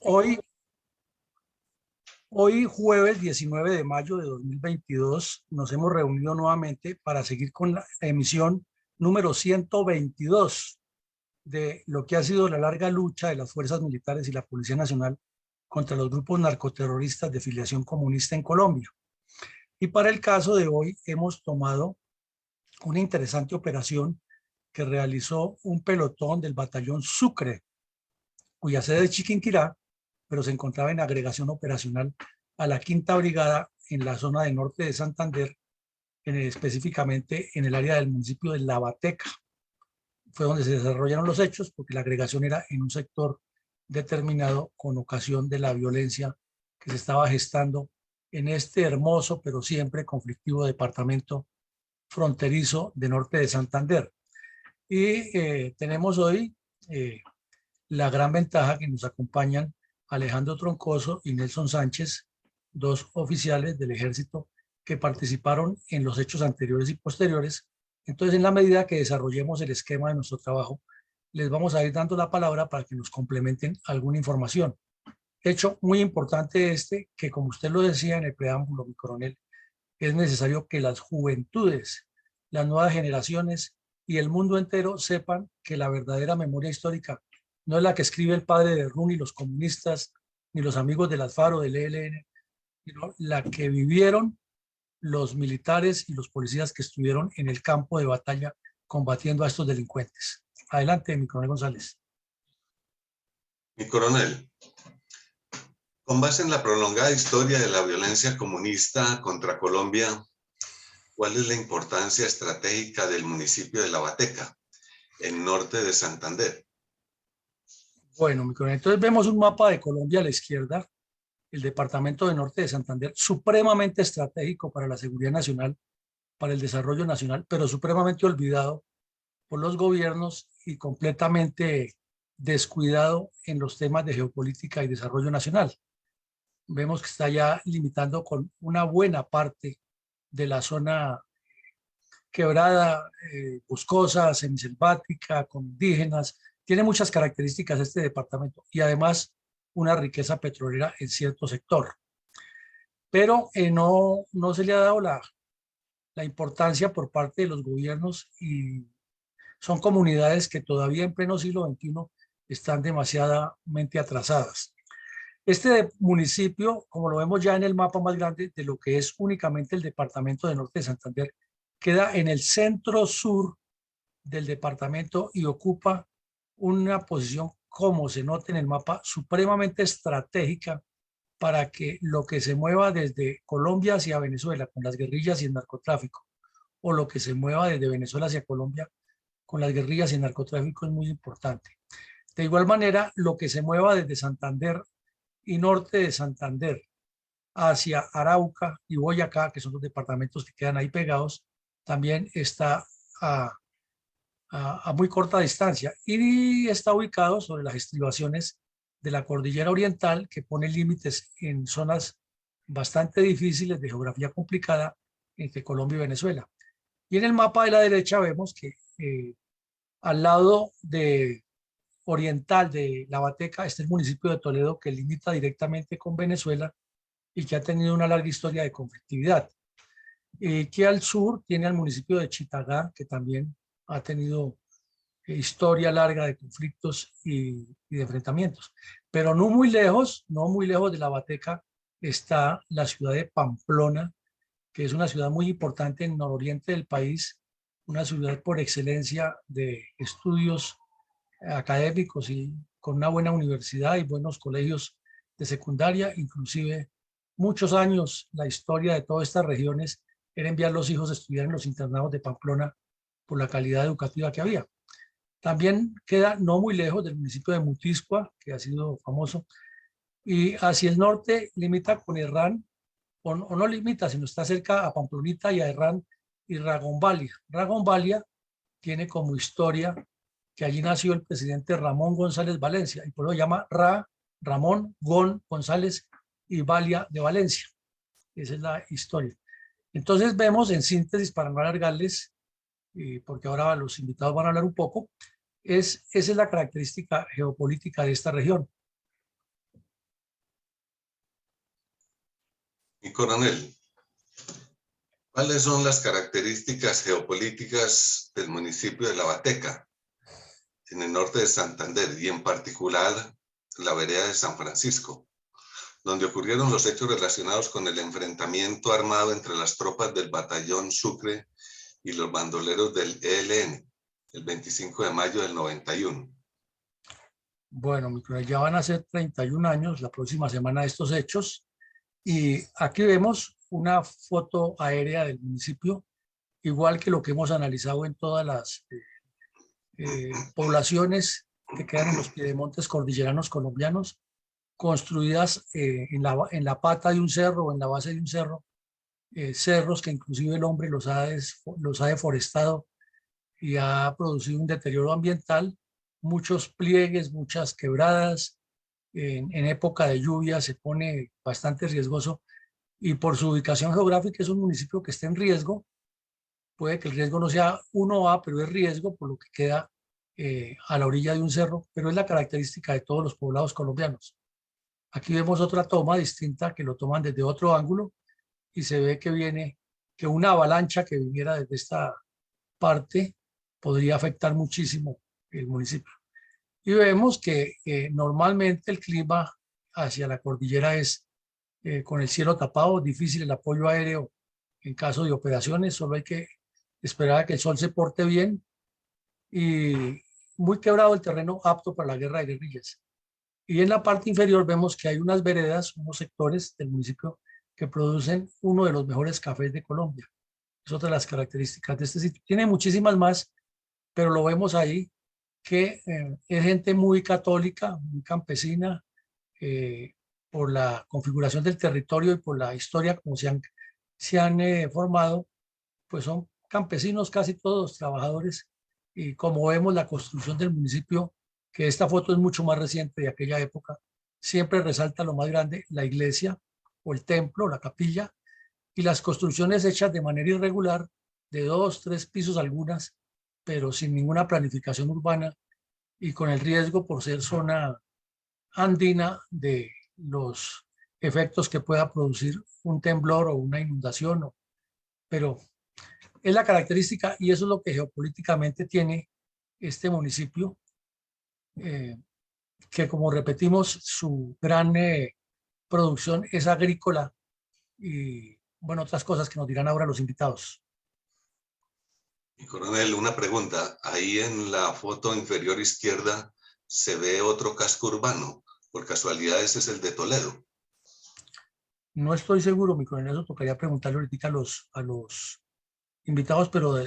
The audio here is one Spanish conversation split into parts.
Hoy, hoy jueves 19 de mayo de 2022 nos hemos reunido nuevamente para seguir con la emisión número 122 de lo que ha sido la larga lucha de las fuerzas militares y la Policía Nacional contra los grupos narcoterroristas de filiación comunista en Colombia. Y para el caso de hoy hemos tomado una interesante operación que realizó un pelotón del batallón Sucre, cuya sede es Chiquinquirá, pero se encontraba en agregación operacional a la Quinta Brigada en la zona de norte de Santander, específicamente en el área del municipio de Lavateca. Fue donde se desarrollaron los hechos, porque la agregación era en un sector determinado con ocasión de la violencia que se estaba gestando en este hermoso, pero siempre conflictivo departamento fronterizo de norte de Santander. Y tenemos hoy la gran ventaja que nos acompañan Alejandro Troncoso y Nelson Sánchez, dos oficiales del ejército que participaron en los hechos anteriores y posteriores. Entonces, en la medida que desarrollemos el esquema de nuestro trabajo, les vamos a ir dando la palabra para que nos complementen alguna información. Hecho muy importante este, que como usted lo decía en el preámbulo, mi coronel, es necesario que las juventudes, las nuevas generaciones y el mundo entero sepan que la verdadera memoria histórica no es la que escribe el padre de Runi, los comunistas, ni los amigos del Alfaro, del ELN, sino la que vivieron los militares y los policías que estuvieron en el campo de batalla combatiendo a estos delincuentes. Adelante, mi coronel González. Mi coronel, con base en la prolongada historia de la violencia comunista contra Colombia, ¿cuál es la importancia estratégica del municipio de Lavateca, en norte de Santander? Bueno, mi coronel, entonces vemos un mapa de Colombia a la izquierda, el departamento de norte de Santander, supremamente estratégico para la seguridad nacional, para el desarrollo nacional, pero supremamente olvidado por los gobiernos y completamente descuidado en los temas de geopolítica y desarrollo nacional. Vemos que está ya limitando con una buena parte de la zona quebrada, boscosa, semiselvática, con indígenas. Tiene muchas características este departamento y además una riqueza petrolera en cierto sector. Pero no se le ha dado la importancia por parte de los gobiernos y son comunidades que todavía en pleno siglo XXI están demasiadamente atrasadas. Este municipio, como lo vemos ya en el mapa más grande de lo que es únicamente el departamento de norte de Santander, queda en el centro sur del departamento y ocupa una posición, como se nota en el mapa, supremamente estratégica para que lo que se mueva desde Colombia hacia Venezuela con las guerrillas y el narcotráfico, o lo que se mueva desde Venezuela hacia Colombia con las guerrillas y el narcotráfico es muy importante. De igual manera, lo que se mueva desde Santander y norte de Santander hacia Arauca y Boyacá, que son los departamentos que quedan ahí pegados, también está a muy corta distancia y está ubicado sobre las estribaciones de la cordillera oriental, que pone límites en zonas bastante difíciles de geografía complicada entre Colombia y Venezuela. Y en el mapa de la derecha vemos que al lado de oriental de Lavateca está el municipio de Toledo, que limita directamente con Venezuela y que ha tenido una larga historia de conflictividad. Que al sur tiene al municipio de Chitagá, que también ha tenido historia larga de conflictos y de enfrentamientos. Pero no muy lejos de Lavateca, está la ciudad de Pamplona, que es una ciudad muy importante en el nororiente del país, una ciudad por excelencia de estudios académicos y con una buena universidad y buenos colegios de secundaria. Inclusive muchos años la historia de todas estas regiones era enviar los hijos a estudiar en los internados de Pamplona por la calidad educativa que había. También queda no muy lejos del municipio de Mutiscua, que ha sido famoso, y hacia el norte limita con Herrán, o no limita, sino está cerca a Pamplonita y a Herrán y Ragombalia. Ragombalia tiene como historia que allí nació el presidente Ramón González Valencia, y por eso se llama Ramón González y Valia de Valencia. Esa es la historia. Entonces vemos en síntesis, para no alargarles, porque ahora los invitados van a hablar un poco, esa es la característica geopolítica de esta región. Mi coronel, ¿cuáles son las características geopolíticas del municipio de La Bateca, en el norte de Santander, y en particular la vereda de San Francisco, donde ocurrieron los hechos relacionados con el enfrentamiento armado entre las tropas del batallón Sucre y los bandoleros del ELN, el 25 de mayo del 91? Bueno, mi coronel, ya van a ser 31 años la próxima semana de estos hechos. Y aquí vemos una foto aérea del municipio, igual que lo que hemos analizado en todas las poblaciones que quedan en los piedemontes cordilleranos colombianos, construidas en la pata de un cerro o en la base de un cerro, cerros que inclusive el hombre los ha deforestado y ha producido un deterioro ambiental, muchos pliegues, muchas quebradas. En época de lluvia se pone bastante riesgoso y por su ubicación geográfica es un municipio que está en riesgo. Puede que el riesgo no sea 1A, pero es riesgo por lo que queda a la orilla de un cerro, pero es la característica de todos los poblados colombianos. Aquí vemos otra toma distinta que lo toman desde otro ángulo y se ve que una avalancha que viniera desde esta parte podría afectar muchísimo el municipio. Y vemos que normalmente el clima hacia la cordillera es con el cielo tapado, difícil el apoyo aéreo en caso de operaciones, solo hay que esperar a que el sol se porte bien y muy quebrado el terreno apto para la guerra de guerrillas. Y en la parte inferior vemos que hay unas veredas, unos sectores del municipio que producen uno de los mejores cafés de Colombia. Es otra de las características de este sitio. Tiene muchísimas más, pero lo vemos ahí que es gente muy católica, muy campesina, eh, por la configuración del territorio y por la historia como se han formado, pues son campesinos casi todos, trabajadores, y como vemos la construcción del municipio, que esta foto es mucho más reciente de aquella época, siempre resalta lo más grande, la iglesia o el templo, la capilla, y las construcciones hechas de manera irregular, de 2, 3 pisos algunas, pero sin ninguna planificación urbana y con el riesgo por ser zona andina de los efectos que pueda producir un temblor o una inundación, pero es la característica y eso es lo que geopolíticamente tiene este municipio, eh, que como repetimos, su gran producción es agrícola y bueno, otras cosas que nos dirán ahora los invitados. Mi coronel, una pregunta. Ahí en la foto inferior izquierda se ve otro casco urbano. Por casualidad ese es el de Toledo. No estoy seguro, mi coronel, eso tocaría preguntarle ahorita a los invitados, pero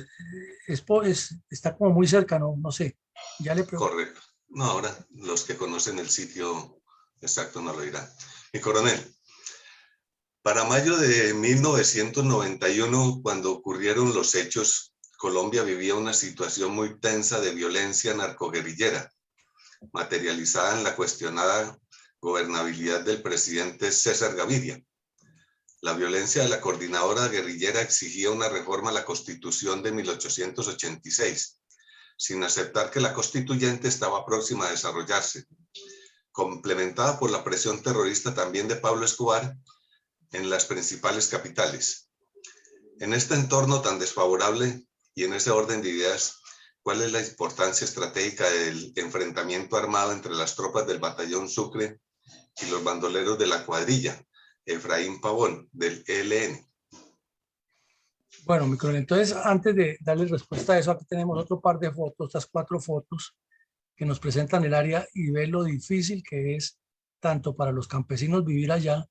está como muy cerca, no sé. Ya le pregunto. Correcto. No, ahora los que conocen el sitio exacto no lo dirán. Mi coronel, para mayo de 1991, cuando ocurrieron los hechos, Colombia vivía una situación muy tensa de violencia narcoguerrillera, materializada en la cuestionada gobernabilidad del presidente César Gaviria. La violencia de la coordinadora guerrillera exigía una reforma a la Constitución de 1886, sin aceptar que la constituyente estaba próxima a desarrollarse, complementada por la presión terrorista también de Pablo Escobar en las principales capitales. En este entorno tan desfavorable y en ese orden de ideas, ¿cuál es la importancia estratégica del enfrentamiento armado entre las tropas del batallón Sucre y los bandoleros de la cuadrilla Efraín Pavón del ELN? Bueno, mi coronel, entonces antes de darle respuesta a eso, aquí tenemos otro par de fotos, estas 4 fotos que nos presentan el área y ve lo difícil que es tanto para los campesinos vivir allá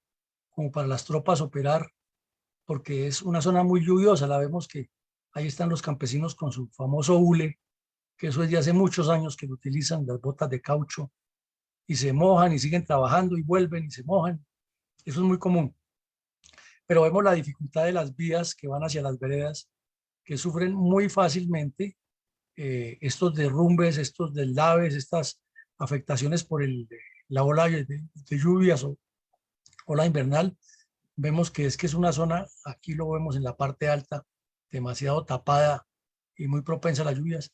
como para las tropas operar, porque es una zona muy lluviosa. La vemos que ahí están los campesinos con su famoso hule, que eso es de hace muchos años que lo utilizan, las botas de caucho, y se mojan y siguen trabajando y vuelven y se mojan. Eso es muy común. Pero vemos la dificultad de las vías que van hacia las veredas, que sufren muy fácilmente estos derrumbes, estos deslaves, estas afectaciones por la ola de lluvias o ola invernal. Vemos que es una zona, aquí lo vemos en la parte alta, demasiado tapada y muy propensa a las lluvias.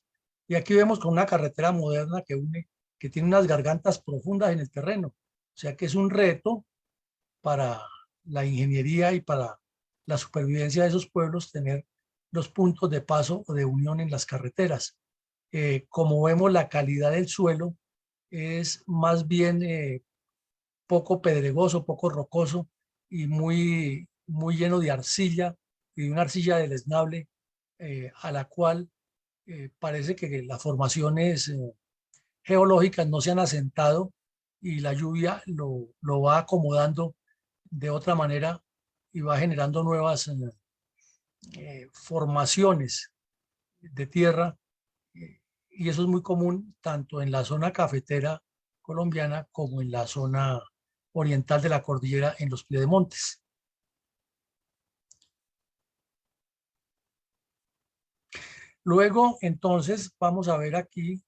Y aquí vemos con una carretera moderna que tiene unas gargantas profundas en el terreno. O sea que es un reto para la ingeniería y para la supervivencia de esos pueblos tener los puntos de paso o de unión en las carreteras. Como vemos, la calidad del suelo es más bien poco pedregoso, poco rocoso y muy lleno de arcilla y de una arcilla deleznable a la cual parece que las formaciones geológicas no se han asentado y la lluvia lo va acomodando de otra manera y va generando nuevas formaciones de tierra y eso es muy común tanto en la zona cafetera colombiana como en la zona oriental de la cordillera en los piedemontes. Luego, entonces, vamos a ver aquí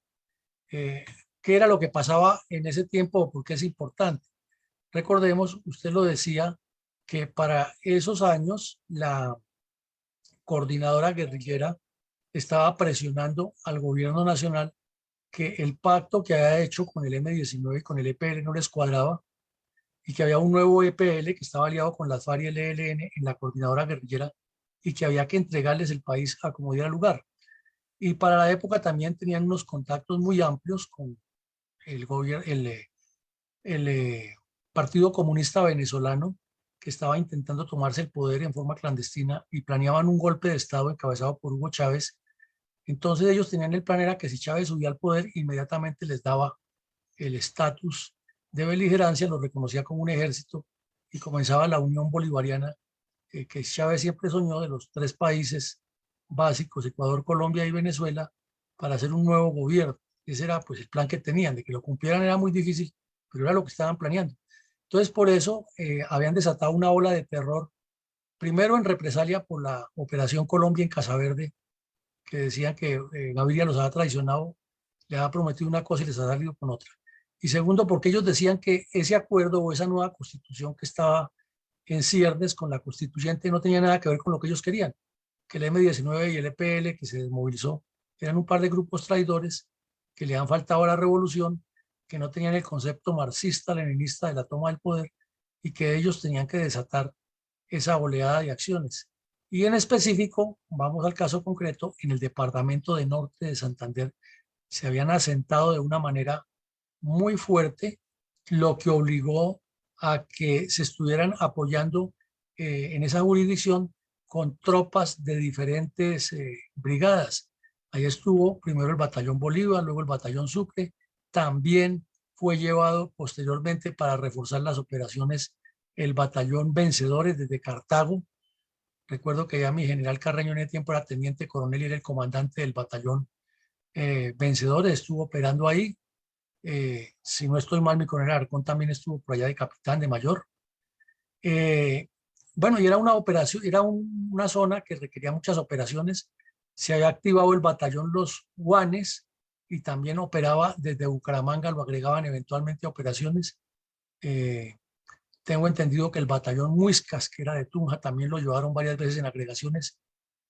qué era lo que pasaba en ese tiempo, porque es importante. Recordemos, usted lo decía, que para esos años la coordinadora guerrillera estaba presionando al gobierno nacional que el pacto que había hecho con el M-19 y con el EPL no les cuadraba y que había un nuevo EPL que estaba aliado con las FARC y el ELN en la coordinadora guerrillera y que había que entregarles el país a como diera lugar. Y para la época también tenían unos contactos muy amplios con el gobierno, el Partido Comunista Venezolano, que estaba intentando tomarse el poder en forma clandestina y planeaban un golpe de Estado encabezado por Hugo Chávez. Entonces ellos tenían el plan era que si Chávez subía al poder, inmediatamente les daba el estatus de beligerancia, lo reconocía como un ejército y comenzaba la Unión Bolivariana que Chávez siempre soñó de los tres países básicos, Ecuador, Colombia y Venezuela, para hacer un nuevo gobierno. Ese era pues el plan que tenían, de que lo cumplieran era muy difícil, pero era lo que estaban planeando. Entonces por eso habían desatado una ola de terror, primero en represalia por la Operación Colombia en Casaverde, que decían que Gaviria los había traicionado, le había prometido una cosa y les ha salido con otra. Y segundo, porque ellos decían que ese acuerdo o esa nueva constitución que estaba en ciernes con la constituyente no tenía nada que ver con lo que ellos querían, que el M-19 y el EPL que se desmovilizó eran un par de grupos traidores que le han faltado a la revolución, que no tenían el concepto marxista-leninista de la toma del poder y que ellos tenían que desatar esa oleada de acciones. Y en específico, vamos al caso concreto, en el departamento de Norte de Santander se habían asentado de una manera muy fuerte, lo que obligó a que se estuvieran apoyando en esa jurisdicción con tropas de diferentes brigadas. Ahí estuvo primero el Batallón Bolívar, luego el Batallón Sucre, también fue llevado posteriormente para reforzar las operaciones el Batallón Vencedores desde Cartago. Recuerdo que ya mi general Carreño en ese tiempo era teniente coronel y era el comandante del Batallón Vencedores, estuvo operando ahí. Si no estoy mal, mi coronel Arcón también estuvo por allá de capitán, de mayor. Bueno, y era una operación, era una zona que requería muchas operaciones. Se había activado el batallón Los Guanes y también operaba desde Bucaramanga, lo agregaban eventualmente a operaciones. Tengo entendido que el batallón Muiscas, que era de Tunja, también lo llevaron varias veces en agregaciones.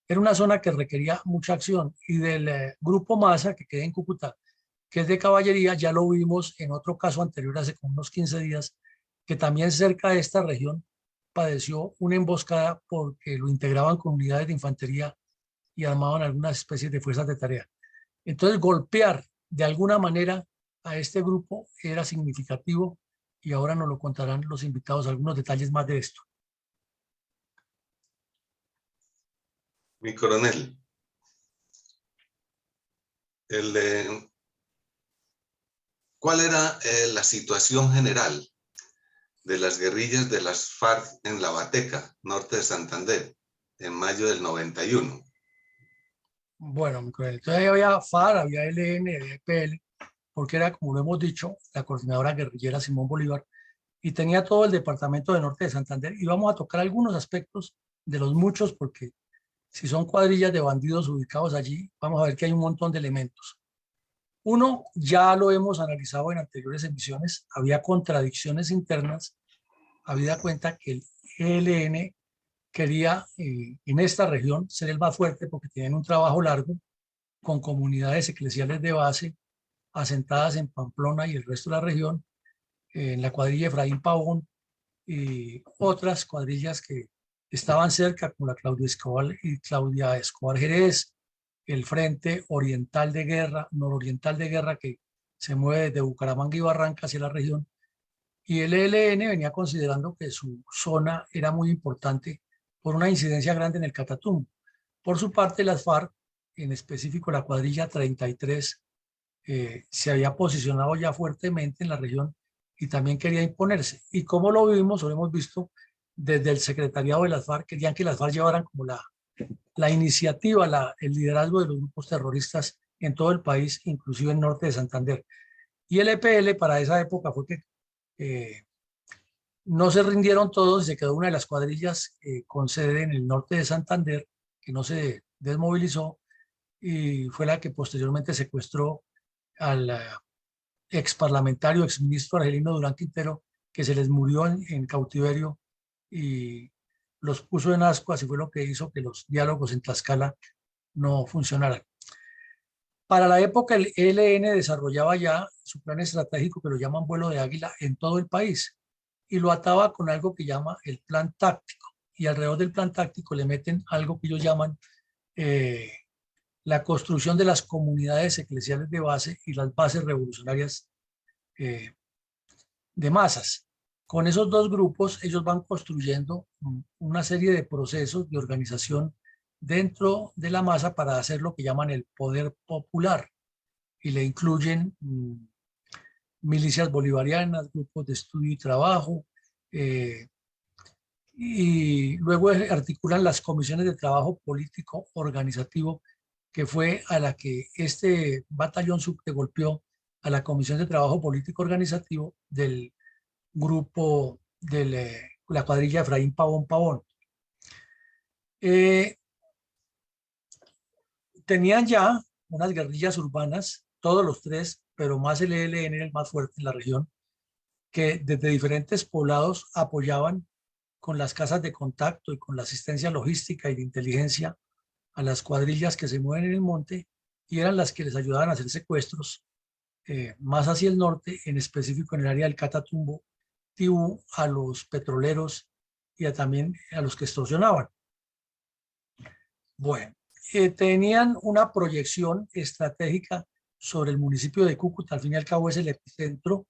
Era una zona que requería mucha acción y del grupo Masa, que queda en Cúcuta, que es de caballería, ya lo vimos en otro caso anterior hace como unos 15 días, que también cerca de esta región padeció una emboscada porque lo integraban con unidades de infantería y armaban algunas especies de fuerzas de tarea. Entonces, golpear de alguna manera a este grupo era significativo y ahora nos lo contarán los invitados algunos detalles más de esto. Mi coronel, ¿cuál era la situación general de las guerrillas de las FARC en La Bateca, norte de Santander, en mayo del 91? Bueno, mi coronel, entonces había FARC, había ELN, había EPL, porque era, como lo hemos dicho, la coordinadora guerrillera Simón Bolívar, y tenía todo el departamento de Norte de Santander. Y vamos a tocar algunos aspectos de los muchos, porque si son cuadrillas de bandidos ubicados allí, vamos a ver que hay un montón de elementos. Uno, ya lo hemos analizado en anteriores emisiones, había contradicciones internas, habida cuenta que el ELN quería en esta región ser el más fuerte porque tienen un trabajo largo con comunidades eclesiales de base asentadas en Pamplona y el resto de la región, en la cuadrilla Efraín Pavón, y otras cuadrillas que estaban cerca, como la Claudia Escobar y Claudia Escobar Jerez, el Frente Oriental de Guerra, Nororiental de Guerra, que se mueve desde Bucaramanga y Barranca hacia la región, y el ELN venía considerando que su zona era muy importante por una incidencia grande en el Catatumbo. Por su parte, las FARC, en específico la cuadrilla 33, se había posicionado ya fuertemente en la región y también quería imponerse. Y como lo vimos o lo hemos visto desde el secretariado de las FARC, querían que las FARC llevaran como la iniciativa, el liderazgo de los grupos terroristas en todo el país, inclusive en norte de Santander. Y el EPL para esa época fue que no se rindieron todos y se quedó una de las cuadrillas con sede en el norte de Santander, que no se desmovilizó, y fue la que posteriormente secuestró al ex parlamentario, ex ministro Argelino Durán Quintero, que se les murió en cautiverio y los puso en ascuas, y fue lo que hizo que los diálogos en Tlaxcala no funcionaran. Para la época, el ELN desarrollaba ya su plan estratégico que lo llaman vuelo de águila en todo el país y lo ataba con algo que llama el plan táctico. Y alrededor del plan táctico le meten algo que ellos llaman la construcción de las comunidades eclesiales de base y las bases revolucionarias de masas. Con esos dos grupos, ellos van construyendo una serie de procesos de organización dentro de la masa para hacer lo que llaman el poder popular, y le incluyen milicias bolivarianas, grupos de estudio y trabajo, y luego articulan las comisiones de trabajo político organizativo, que fue a la que este batallón Sucre golpeó a la comisión de trabajo político organizativo del grupo de la cuadrilla Efraín Pavón Pavón. Tenían ya unas guerrillas urbanas, todos los tres, pero más el ELN era el más fuerte en la región, que desde diferentes poblados apoyaban con las casas de contacto y con la asistencia logística y de inteligencia a las cuadrillas que se mueven en el monte, y eran las que les ayudaban a hacer secuestros más hacia el norte, en específico en el área del Catatumbo, Tibú, a los petroleros y también a los que extorsionaban. Bueno, tenían una proyección estratégica sobre el municipio de Cúcuta. Al fin y al cabo es el epicentro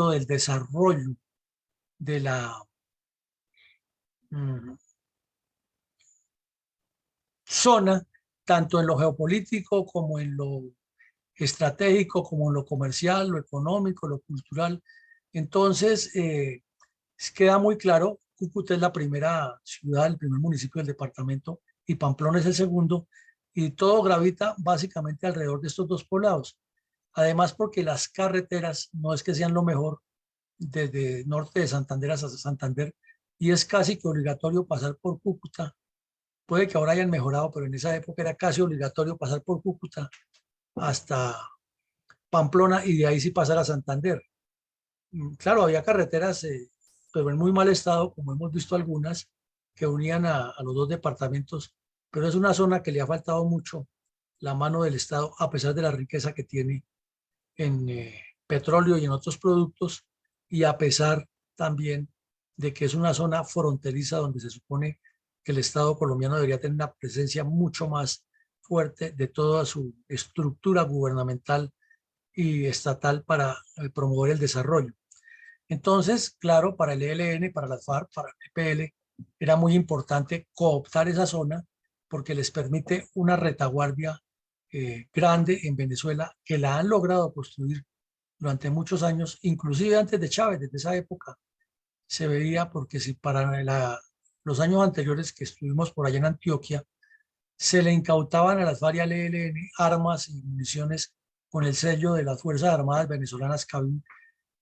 del desarrollo de la zona, tanto en lo geopolítico como en lo estratégico, como en lo comercial, lo económico, lo cultural. Entonces, queda muy claro, Cúcuta es la primera ciudad, el primer municipio del departamento, y Pamplona es el segundo, y todo gravita básicamente alrededor de estos dos poblados. Además, porque las carreteras no es que sean lo mejor desde norte de Santander hasta Santander, y es casi que obligatorio pasar por Cúcuta. Puede que ahora hayan mejorado, pero en esa época era casi obligatorio pasar por Cúcuta hasta Pamplona y de ahí sí pasar a Santander. Claro, había carreteras, pero en muy mal estado, como hemos visto algunas, que unían a los dos departamentos, pero es una zona que le ha faltado mucho la mano del Estado, a pesar de la riqueza que tiene en petróleo y en otros productos, y a pesar también de que es una zona fronteriza donde se supone que el Estado colombiano debería tener una presencia mucho más fuerte de toda su estructura gubernamental y estatal para promover el desarrollo. Entonces, claro, para el ELN, para las FARC, para el EPL, era muy importante cooptar esa zona porque les permite una retaguardia grande en Venezuela, que la han logrado construir durante muchos años, inclusive antes de Chávez. Desde esa época se veía, porque si para los años anteriores que estuvimos por allá en Antioquia, se le incautaban a las FARC y al ELN armas y municiones con el sello de las Fuerzas Armadas Venezolanas CABIN.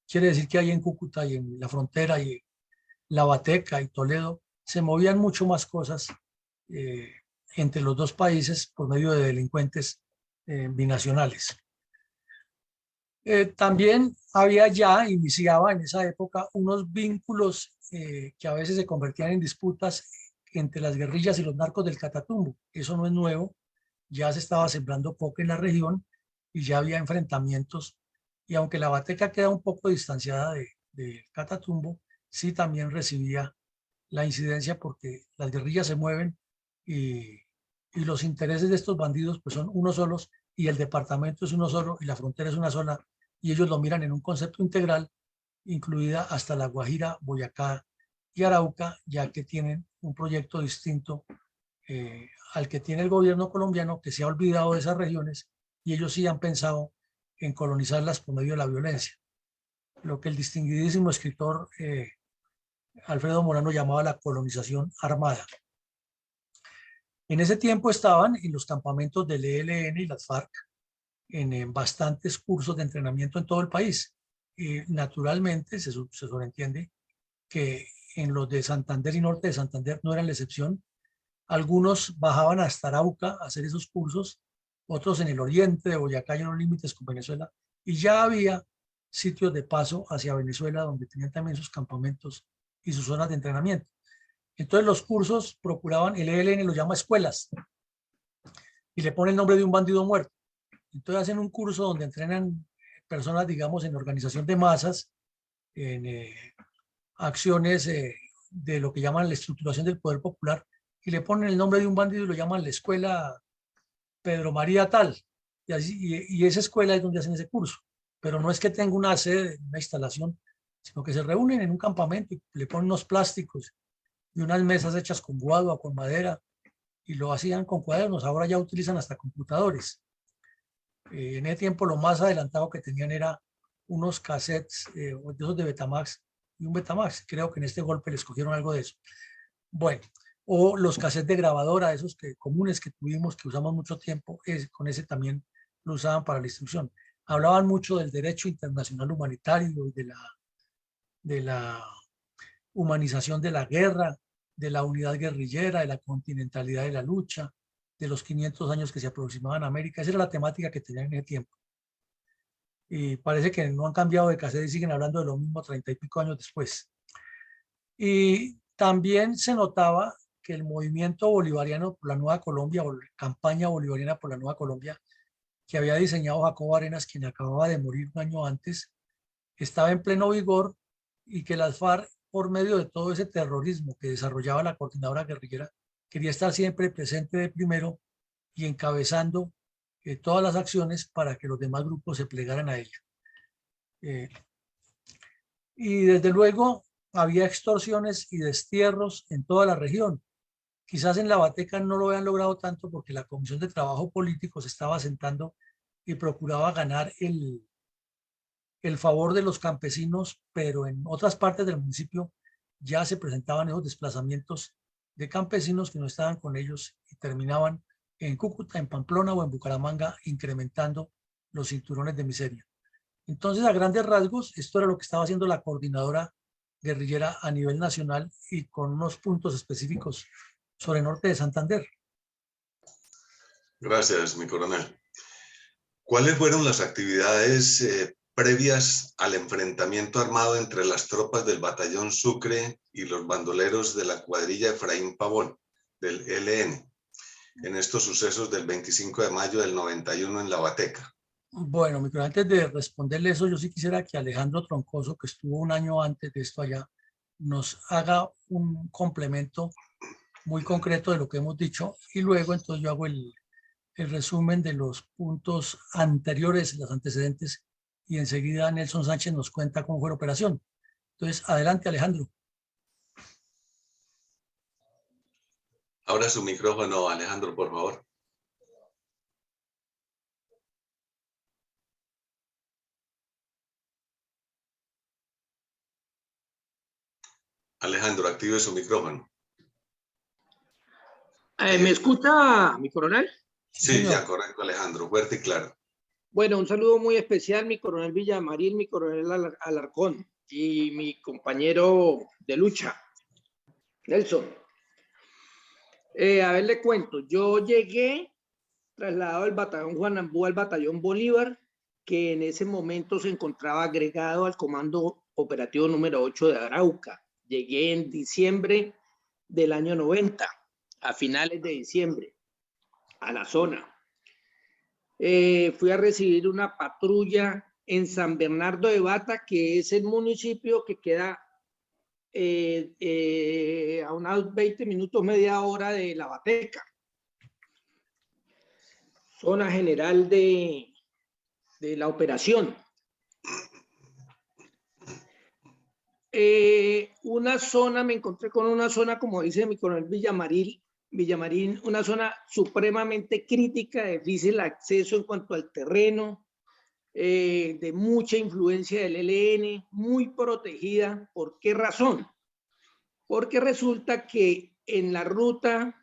Quiere decir que ahí en Cúcuta y en la frontera y La Bateca y Toledo se movían mucho más cosas eh, entre los dos países por medio de delincuentes binacionales. También había ya, iniciaba en esa época, unos vínculos que a veces se convertían en disputas entre las guerrillas y los narcos del Catatumbo. Eso no es nuevo, ya se estaba sembrando coca en la región y ya había enfrentamientos. Y aunque La Bateca queda un poco distanciada del Catatumbo sí también recibía la incidencia, porque las guerrillas se mueven y los intereses de estos bandidos pues son unos solos, y el departamento es uno solo y la frontera es una sola, y ellos lo miran en un concepto integral, incluida hasta La Guajira, Boyacá y Arauca, ya que tienen un proyecto distinto al que tiene el gobierno colombiano, que se ha olvidado de esas regiones, y ellos sí han pensado en colonizarlas por medio de la violencia, lo que el distinguidísimo escritor Alfredo Morano llamaba la colonización armada. En ese tiempo estaban en los campamentos del ELN y las FARC en bastantes cursos de entrenamiento en todo el país. Y naturalmente se sobreentiende que en los de Santander y norte de Santander no eran la excepción. Algunos bajaban hasta Arauca a hacer esos cursos, otros en el oriente de Boyacá y en los límites con Venezuela, y ya había sitios de paso hacia Venezuela donde tenían también sus campamentos y sus zonas de entrenamiento. Entonces los cursos procuraban, el ELN los llama escuelas, y le pone el nombre de un bandido muerto. Entonces hacen un curso donde entrenan personas, digamos, en organización de masas, en acciones de lo que llaman la estructuración del poder popular, y le ponen el nombre de un bandido y lo llaman la escuela Pedro María tal. Y, así, y esa escuela es donde hacen ese curso. Pero no es que tenga una sede, una instalación, sino que se reúnen en un campamento y le ponen unos plásticos y unas mesas hechas con guadua, con madera, y lo hacían con cuadernos. Ahora ya utilizan hasta computadores. En ese tiempo lo más adelantado que tenían era unos cassettes de esos de Betamax y un Betamax. Creo que en este golpe les cogieron algo de eso. Bueno, o los cassettes de grabadora, esos que, comunes que tuvimos, que usamos mucho tiempo, con ese también lo usaban para la instrucción. Hablaban mucho del derecho internacional humanitario y de la humanización de la guerra, de la unidad guerrillera, de la continentalidad de la lucha, de los 500 años que se aproximaban a América. Esa era la temática que tenían en ese tiempo. Y parece que no han cambiado de cassette y siguen hablando de lo mismo 30 y pico años después. Y también se notaba que el movimiento bolivariano por la Nueva Colombia, o la campaña bolivariana por la Nueva Colombia, que había diseñado Jacobo Arenas, quien acababa de morir un año antes, estaba en pleno vigor, y que las FARC, por medio de todo ese terrorismo que desarrollaba la coordinadora guerrillera, quería estar siempre presente de primero y encabezando todas las acciones para que los demás grupos se plegaran a ella. Y desde luego había extorsiones y destierros en toda la región. Quizás en La Bateca no lo habían logrado tanto porque la Comisión de Trabajo Político se estaba sentando y procuraba ganar el favor de los campesinos, pero en otras partes del municipio ya se presentaban esos desplazamientos de campesinos que no estaban con ellos y terminaban en Cúcuta, en Pamplona o en Bucaramanga, incrementando los cinturones de miseria. Entonces, a grandes rasgos, esto era lo que estaba haciendo la coordinadora guerrillera a nivel nacional, y con unos puntos específicos sobre el norte de Santander. Gracias, mi coronel. ¿Cuáles fueron las actividades previas al enfrentamiento armado entre las tropas del batallón Sucre y los bandoleros de la cuadrilla Efraín Pavón, del ELN, en estos sucesos del 25 de mayo del 91 en La Bateca? Bueno, antes de responderle eso, yo sí quisiera que Alejandro Troncoso, que estuvo un año antes de esto allá, nos haga un complemento muy concreto de lo que hemos dicho, y luego entonces yo hago el resumen de los puntos anteriores, los antecedentes, y enseguida Nelson Sánchez nos cuenta cómo fue la operación. Entonces, adelante, Alejandro. Abra su micrófono, Alejandro, por favor. Alejandro, active su micrófono. ¿Me escucha, mi coronel? Sí, ya, correcto, Alejandro, fuerte y claro. Bueno, un saludo muy especial, mi coronel Villamarín, mi coronel Alarcón y mi compañero de lucha, Nelson. A ver, le cuento, yo llegué trasladado del batallón Juan Ambú al batallón Bolívar, que en ese momento se encontraba agregado al comando operativo número 8 de Arauca. Llegué en diciembre del año 90, a finales de diciembre, a la zona. Fui a recibir una patrulla en San Bernardo de Bata, que es el municipio que queda a unos 20 minutos, media hora de La Bateca. Zona general de la operación. Una zona, me encontré con una zona, como dice mi coronel Villamarín, una zona supremamente crítica, de difícil acceso en cuanto al terreno, de mucha influencia del ELN, muy protegida. ¿Por qué razón? Porque resulta que en la ruta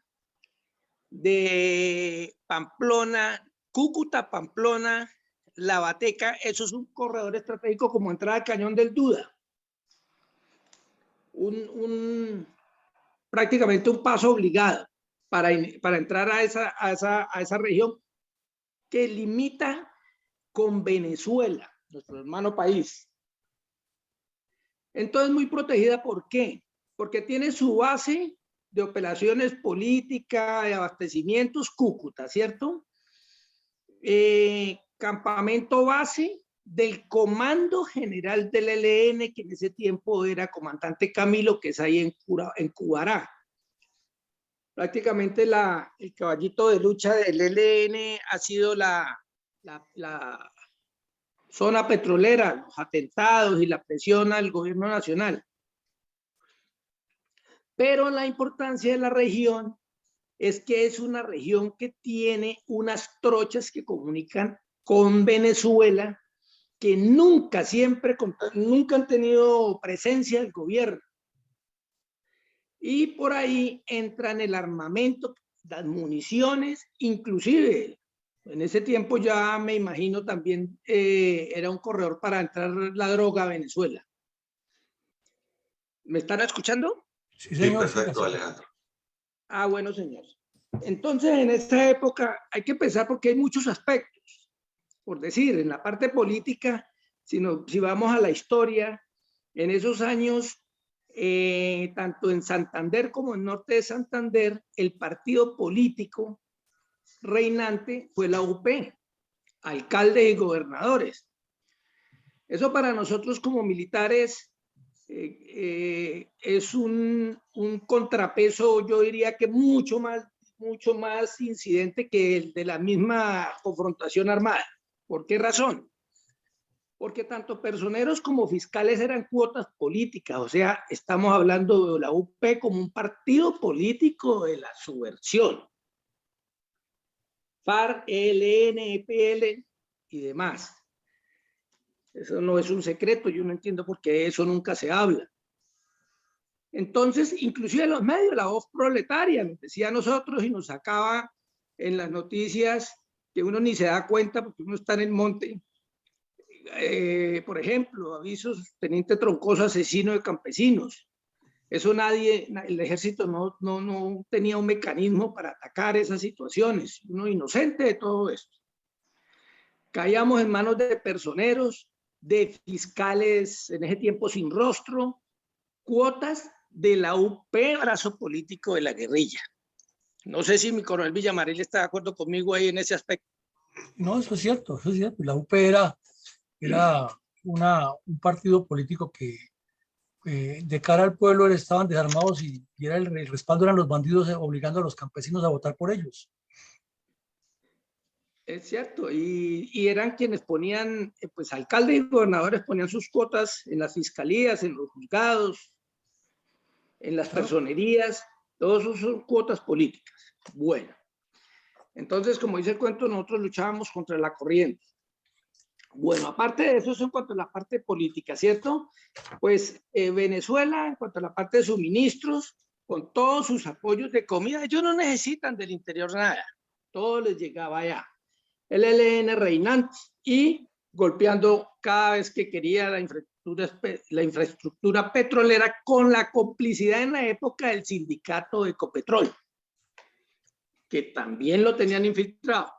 de Pamplona, Cúcuta, Pamplona, La Bateca, eso es un corredor estratégico como entrada al Cañón del Duda. Prácticamente un paso obligado para entrar a esa región que limita con Venezuela, nuestro hermano país. Entonces, muy protegida, ¿por qué? Porque tiene su base de operaciones políticas, de abastecimientos, Cúcuta, ¿cierto? Campamento base del Comando General del ELN, que en ese tiempo era comandante Camilo, que es ahí en Cubará. Prácticamente el caballito de lucha del ELN ha sido la zona petrolera, los atentados y la presión al gobierno nacional. Pero la importancia de la región es que es una región que tiene unas trochas que comunican con Venezuela, que nunca han tenido presencia del gobierno. Y por ahí entran el armamento, las municiones, inclusive en ese tiempo ya me imagino también era un corredor para entrar la droga a Venezuela. ¿Me están escuchando? Sí, señor. Sí, perfecto, Alejandro. Ah, bueno, señor. Entonces, en esta época hay que pensar, porque hay muchos aspectos. Por decir, en la parte política, si vamos a la historia, en esos años, tanto en Santander como en Norte de Santander, el partido político reinante fue la UP, alcaldes y gobernadores. Eso para nosotros como militares es un contrapeso, yo diría que mucho más incidente que el de la misma confrontación armada. ¿Por qué razón? Porque tanto personeros como fiscales eran cuotas políticas, o sea, estamos hablando de la UP como un partido político de la subversión. FARC, ELN, EPL y demás. Eso no es un secreto, yo no entiendo por qué eso nunca se habla. Entonces, inclusive los medios, la voz proletaria, nos decía a nosotros y nos sacaba en las noticias que uno ni se da cuenta porque uno está en el monte. Por ejemplo, avisos, teniente Troncoso asesino de campesinos. Eso el ejército no tenía un mecanismo para atacar esas situaciones. Uno inocente de todo esto. Caíamos en manos de personeros, de fiscales en ese tiempo sin rostro, cuotas de la UP, brazo político de la guerrilla. No sé si mi coronel Villamarín está de acuerdo conmigo ahí en ese aspecto. No, eso es cierto, eso es cierto. La UP era un partido político que de cara al pueblo estaban desarmados y era el respaldo eran los bandidos obligando a los campesinos a votar por ellos. Es cierto, y eran quienes ponían, pues alcaldes y gobernadores ponían sus cuotas en las fiscalías, en los juzgados, en las personerías, todos esos son cuotas políticas. Bueno, entonces, como dice el cuento, nosotros luchábamos contra la corriente. Bueno, aparte de eso, en cuanto a la parte política, ¿cierto? Pues Venezuela, en cuanto a la parte de suministros, con todos sus apoyos de comida, ellos no necesitan del interior nada, todo les llegaba allá. El ELN reinante y golpeando cada vez que quería la infraestructura petrolera, con la complicidad en la época del sindicato Ecopetrol, que también lo tenían infiltrado.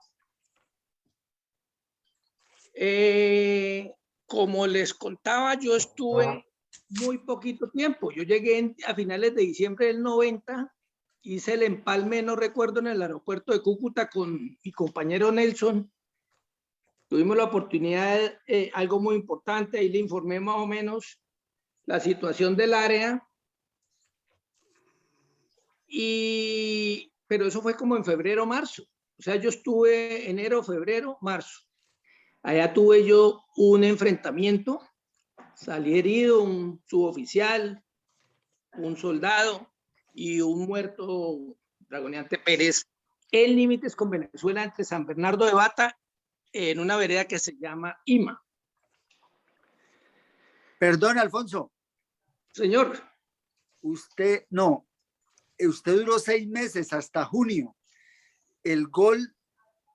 Como les contaba, yo estuve muy poquito tiempo. Yo llegué a finales de diciembre del 90, hice el empalme, no recuerdo, en el aeropuerto de Cúcuta con mi compañero Nelson, Tuvimos la oportunidad de algo muy importante, ahí le informé más o menos la situación del área, pero eso fue como en febrero, marzo. O sea, yo estuve enero, febrero, marzo. Allá tuve yo un enfrentamiento, salí herido, un suboficial, un soldado y un muerto, Dragoneante Pérez, en límites con Venezuela entre San Bernardo de Bata, en una vereda que se llama Ima. Perdón, Alfonso, Señor, usted duró 6 meses hasta junio. El gol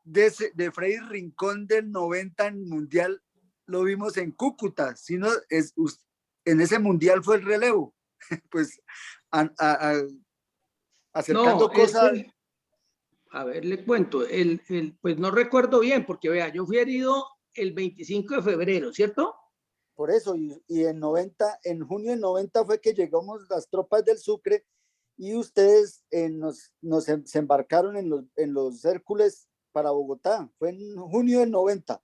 de Freddy Rincón del 90 en Mundial lo vimos en Cúcuta, sino en ese Mundial fue el relevo. Pues acercando no, cosas. a ver, le cuento, pues no recuerdo bien, porque vea, yo fui herido el 25 de febrero, ¿cierto? Por eso, y en junio del 90 fue que llegamos las tropas del Sucre y ustedes se embarcaron en los Hércules para Bogotá. Fue en junio del 90.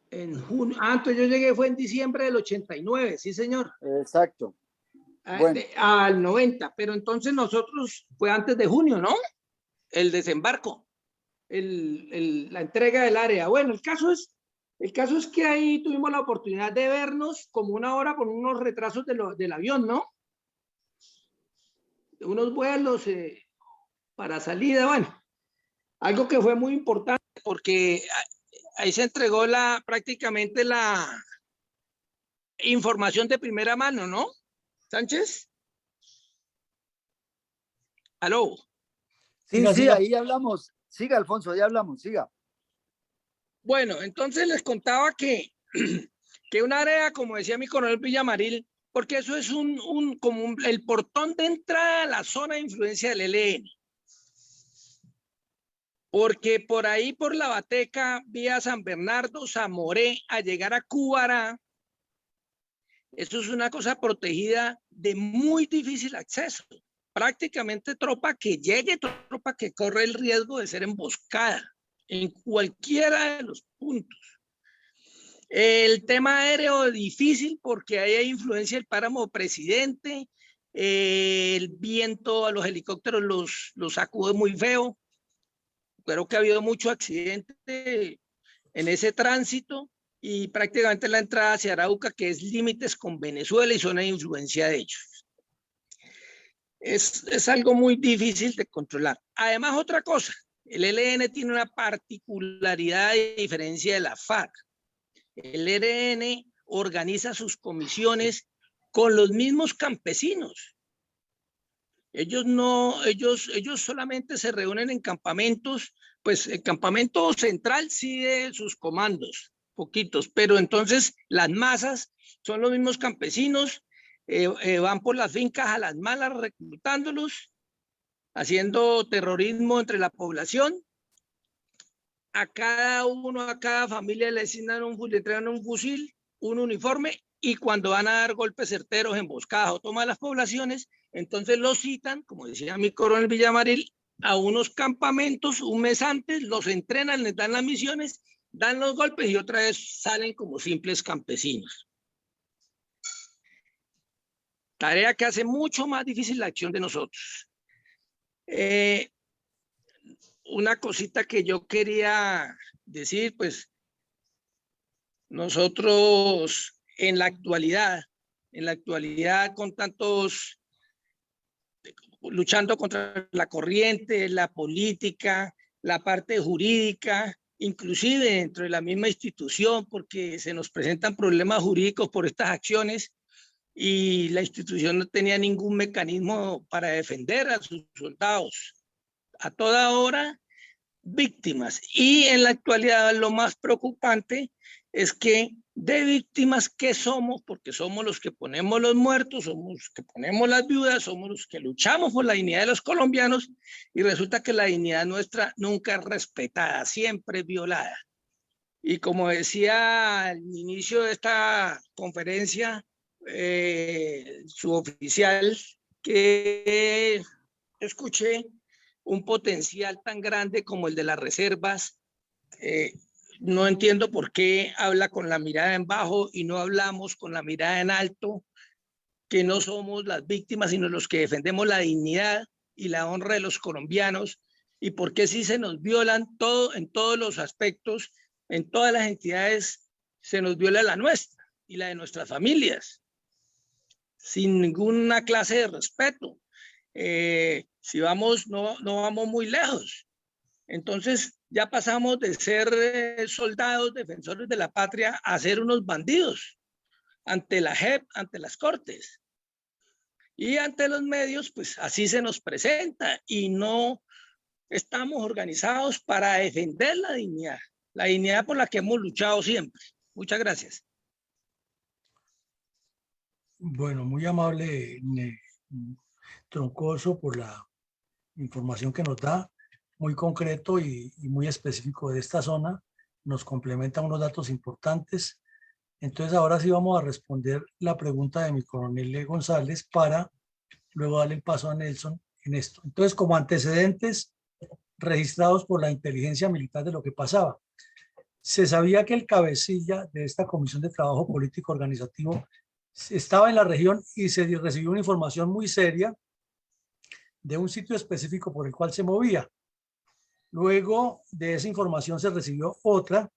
En junio, entonces yo llegué, fue en diciembre del 89, sí señor. Exacto. Bueno. Al 90, pero entonces nosotros, fue antes de junio, ¿no? El desembarco, la entrega del área. Bueno, el caso es que ahí tuvimos la oportunidad de vernos como una hora por unos retrasos del avión, ¿no? De unos vuelos para salida, bueno, algo que fue muy importante porque ahí se entregó prácticamente la información de primera mano, ¿no? Sánchez. ¿Aló? Sí, Siga, sí, siga. ahí hablamos. Siga, Alfonso, ya hablamos, siga. Bueno, entonces les contaba que un área, como decía mi coronel Villamaril, porque eso es como el portón de entrada a la zona de influencia del ELN. Porque por ahí, por la Bateca, vía San Bernardo, Zamoré, a llegar a Cubará, eso es una cosa protegida de muy difícil acceso. Prácticamente tropa que llegue, tropa que corre el riesgo de ser emboscada en cualquiera de los puntos. El tema aéreo es difícil porque ahí hay influencia del páramo Presidente, el viento a los helicópteros los sacude muy feo. Creo que ha habido mucho accidente en ese tránsito y prácticamente la entrada hacia Arauca, que es límites con Venezuela y zona de influencia de ellos. Es algo muy difícil de controlar. Además, otra cosa, el ELN tiene una particularidad de diferencia de la FARC. El ELN organiza sus comisiones con los mismos campesinos. Ellos solamente se reúnen en campamentos, pues el campamento central sí de sus comandos, poquitos, pero entonces las masas son los mismos campesinos, van por las fincas a las malas reclutándolos, haciendo terrorismo entre la población. A cada familia le asignan le entregan un fusil, un uniforme, y cuando van a dar golpes certeros, emboscadas o toman las poblaciones, entonces los citan, como decía mi coronel Villamaril, a unos campamentos un mes antes, los entrenan, les dan las misiones, dan los golpes y otra vez salen como simples campesinos. Tarea que hace mucho más difícil la acción de nosotros. Una cosita que yo quería decir, pues nosotros en la actualidad con tantos, luchando contra la corriente, la política, la parte jurídica, inclusive dentro de la misma institución, porque se nos presentan problemas jurídicos por estas acciones y la institución no tenía ningún mecanismo para defender a sus soldados. A toda hora, víctimas. Y en la actualidad lo más preocupante es que de víctimas, ¿qué somos? Porque somos los que ponemos los muertos, somos los que ponemos las viudas, somos los que luchamos por la dignidad de los colombianos, y resulta que la dignidad nuestra nunca es respetada, siempre es violada. Y como decía al inicio de esta conferencia, su oficial, que escuché un potencial tan grande como el de las reservas No entiendo por qué habla con la mirada en bajo y no hablamos con la mirada en alto, que no somos las víctimas, sino los que defendemos la dignidad y la honra de los colombianos, y por qué si se nos violan todo, en todos los aspectos, en todas las entidades, se nos viola la nuestra y la de nuestras familias, sin ninguna clase de respeto. Si vamos, no vamos muy lejos. Entonces ya pasamos de ser soldados, defensores de la patria, a ser unos bandidos ante la JEP, ante las cortes. Y ante los medios, pues así se nos presenta y no estamos organizados para defender la dignidad por la que hemos luchado siempre. Muchas gracias. Bueno, muy amable, Troncoso, por la información que nos da, muy concreto y muy específico de esta zona. Nos complementa unos datos importantes. Entonces, ahora sí vamos a responder la pregunta de mi coronel González para luego darle el paso a Nelson en esto. Entonces, como antecedentes registrados por la inteligencia militar de lo que pasaba, se sabía que el cabecilla de esta Comisión de Trabajo Político Organizativo estaba en la región y se recibió una información muy seria de un sitio específico por el cual se movía. Luego de esa información se recibió otra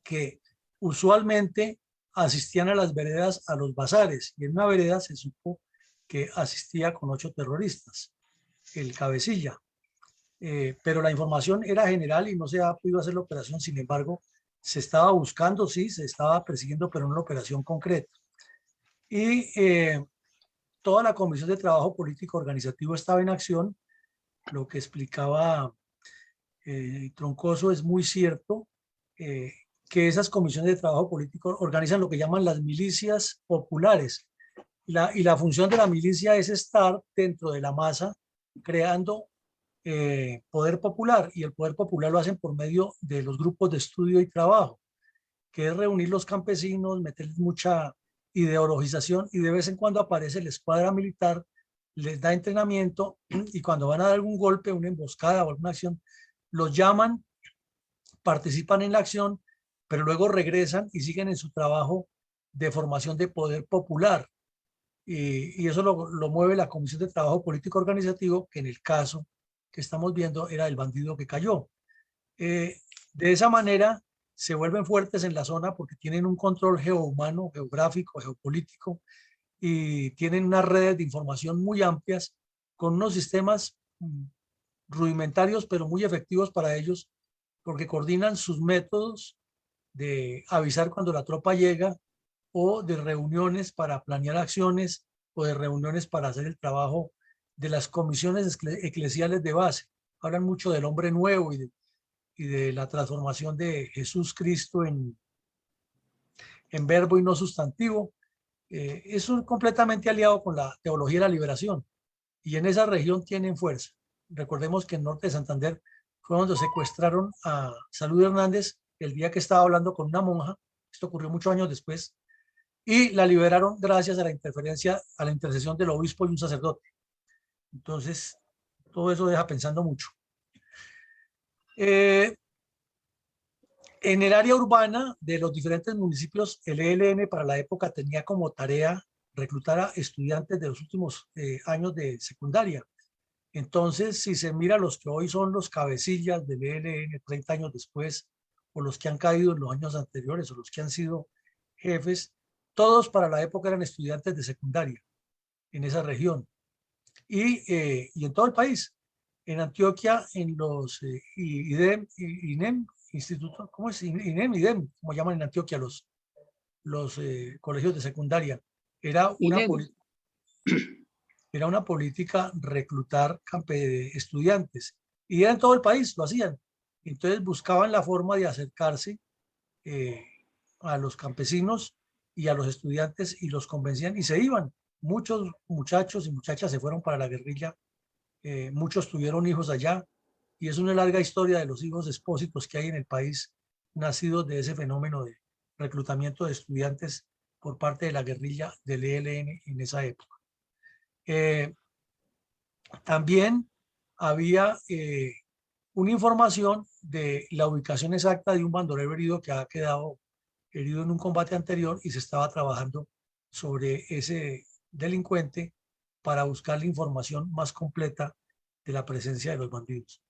que usualmente asistían a las veredas, a los bazares, y en una vereda se supo que asistía con 8 terroristas, el cabecilla. Pero la información era general y no se ha podido hacer la operación. Sin embargo, se estaba buscando, sí, se estaba persiguiendo, pero no una operación concreta. Y toda la Comisión de Trabajo Político Organizativo estaba en acción. Lo que explicaba Troncoso es muy cierto, que esas comisiones de trabajo político organizan lo que llaman las milicias populares. Y la función de la milicia es estar dentro de la masa creando poder popular, y el poder popular lo hacen por medio de los grupos de estudio y trabajo, que es reunir los campesinos, meterles mucha ideologización, y de vez en cuando aparece la escuadra militar, les da entrenamiento, y cuando van a dar algún golpe, una emboscada o alguna acción, los llaman, participan en la acción, pero luego regresan y siguen en su trabajo de formación de poder popular. Y eso lo mueve la Comisión de Trabajo Político Organizativo, que en el caso que estamos viendo era el bandido que cayó. De esa manera se vuelven fuertes en la zona porque tienen un control geohumano, geográfico, geopolítico, y tienen unas redes de información muy amplias con unos sistemas rudimentarios pero muy efectivos para ellos, porque coordinan sus métodos de avisar cuando la tropa llega, o de reuniones para planear acciones, o de reuniones para hacer el trabajo de las comisiones eclesiales de base. Hablan mucho del hombre nuevo y de la transformación de Jesús Cristo en verbo y no sustantivo. Es completamente aliado con la teología de la liberación, y en esa región tienen fuerza. Recordemos que en Norte de Santander fue donde secuestraron a Salud Hernández el día que estaba hablando con una monja. Esto ocurrió muchos años después, y la liberaron gracias a la intercesión del obispo y un sacerdote. Entonces, todo eso deja pensando mucho. En el área urbana de los diferentes municipios, el ELN para la época tenía como tarea reclutar a estudiantes de los últimos años de secundaria. Entonces, si se mira los que hoy son los cabecillas del ELN 30 años después, o los que han caído en los años anteriores, o los que han sido jefes, todos para la época eran estudiantes de secundaria en esa región. Y en todo el país. En Antioquia, en los INEM, Instituto, ¿cómo es? INEM, IDEM, como llaman en Antioquia los colegios de secundaria. Era una política reclutar estudiantes, y era en todo el país, lo hacían. Entonces buscaban la forma de acercarse a los campesinos y a los estudiantes, y los convencían y se iban. Muchos muchachos y muchachas se fueron para la guerrilla, muchos tuvieron hijos allá, y es una larga historia de los hijos expósitos que hay en el país, nacidos de ese fenómeno de reclutamiento de estudiantes por parte de la guerrilla del ELN en esa época. También había una información de la ubicación exacta de un bandolero herido que ha quedado herido en un combate anterior y se estaba trabajando sobre ese delincuente para buscar la información más completa de la presencia de los bandidos.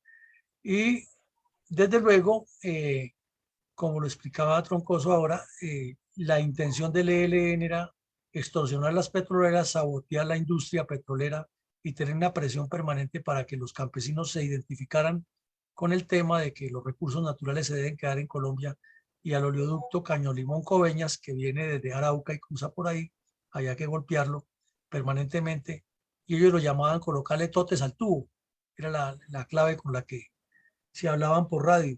Y desde luego, como lo explicaba Troncoso ahora, la intención del ELN era extorsionar las petroleras, sabotear la industria petrolera y tener una presión permanente para que los campesinos se identificaran con el tema de que los recursos naturales se deben quedar en Colombia y al oleoducto Caño Limón Coveñas, que viene desde Arauca y cruza por ahí, había que golpearlo permanentemente y ellos lo llamaban colocarle totes al tubo. Era la clave con la que se hablaban por radio.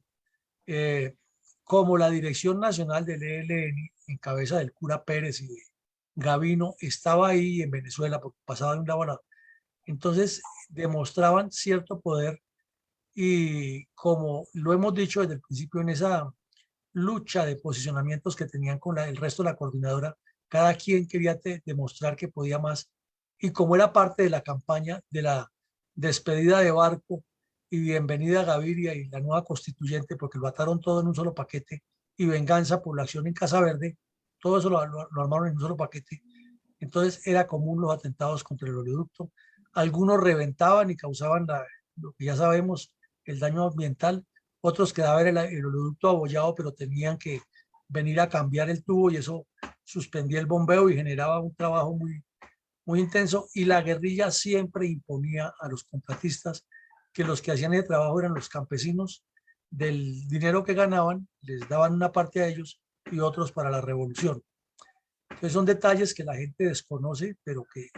Eh, como la Dirección Nacional del ELN, en cabeza del cura Pérez y de Gavino, estaba ahí en Venezuela porque pasaba de un lado a lado. Entonces demostraban cierto poder y como lo hemos dicho desde el principio en esa lucha de posicionamientos que tenían con el resto de la coordinadora, cada quien quería demostrar que podía más y como era parte de la campaña de la despedida de Barco y bienvenida a Gaviria y la nueva constituyente, porque lo ataron todo en un solo paquete, y venganza por la acción en Casa Verde, todo eso lo armaron en un solo paquete. Entonces era común los atentados contra el oleoducto. Algunos reventaban y causaban lo que ya sabemos, el daño ambiental. Otros quedaba el oleoducto abollado, pero tenían que venir a cambiar el tubo y eso suspendía el bombeo y generaba un trabajo muy intenso. Y la guerrilla siempre imponía a los contratistas que los que hacían el trabajo eran los campesinos. Del dinero que ganaban, les daban una parte a ellos y otros para la revolución. Entonces son detalles que la gente desconoce, pero que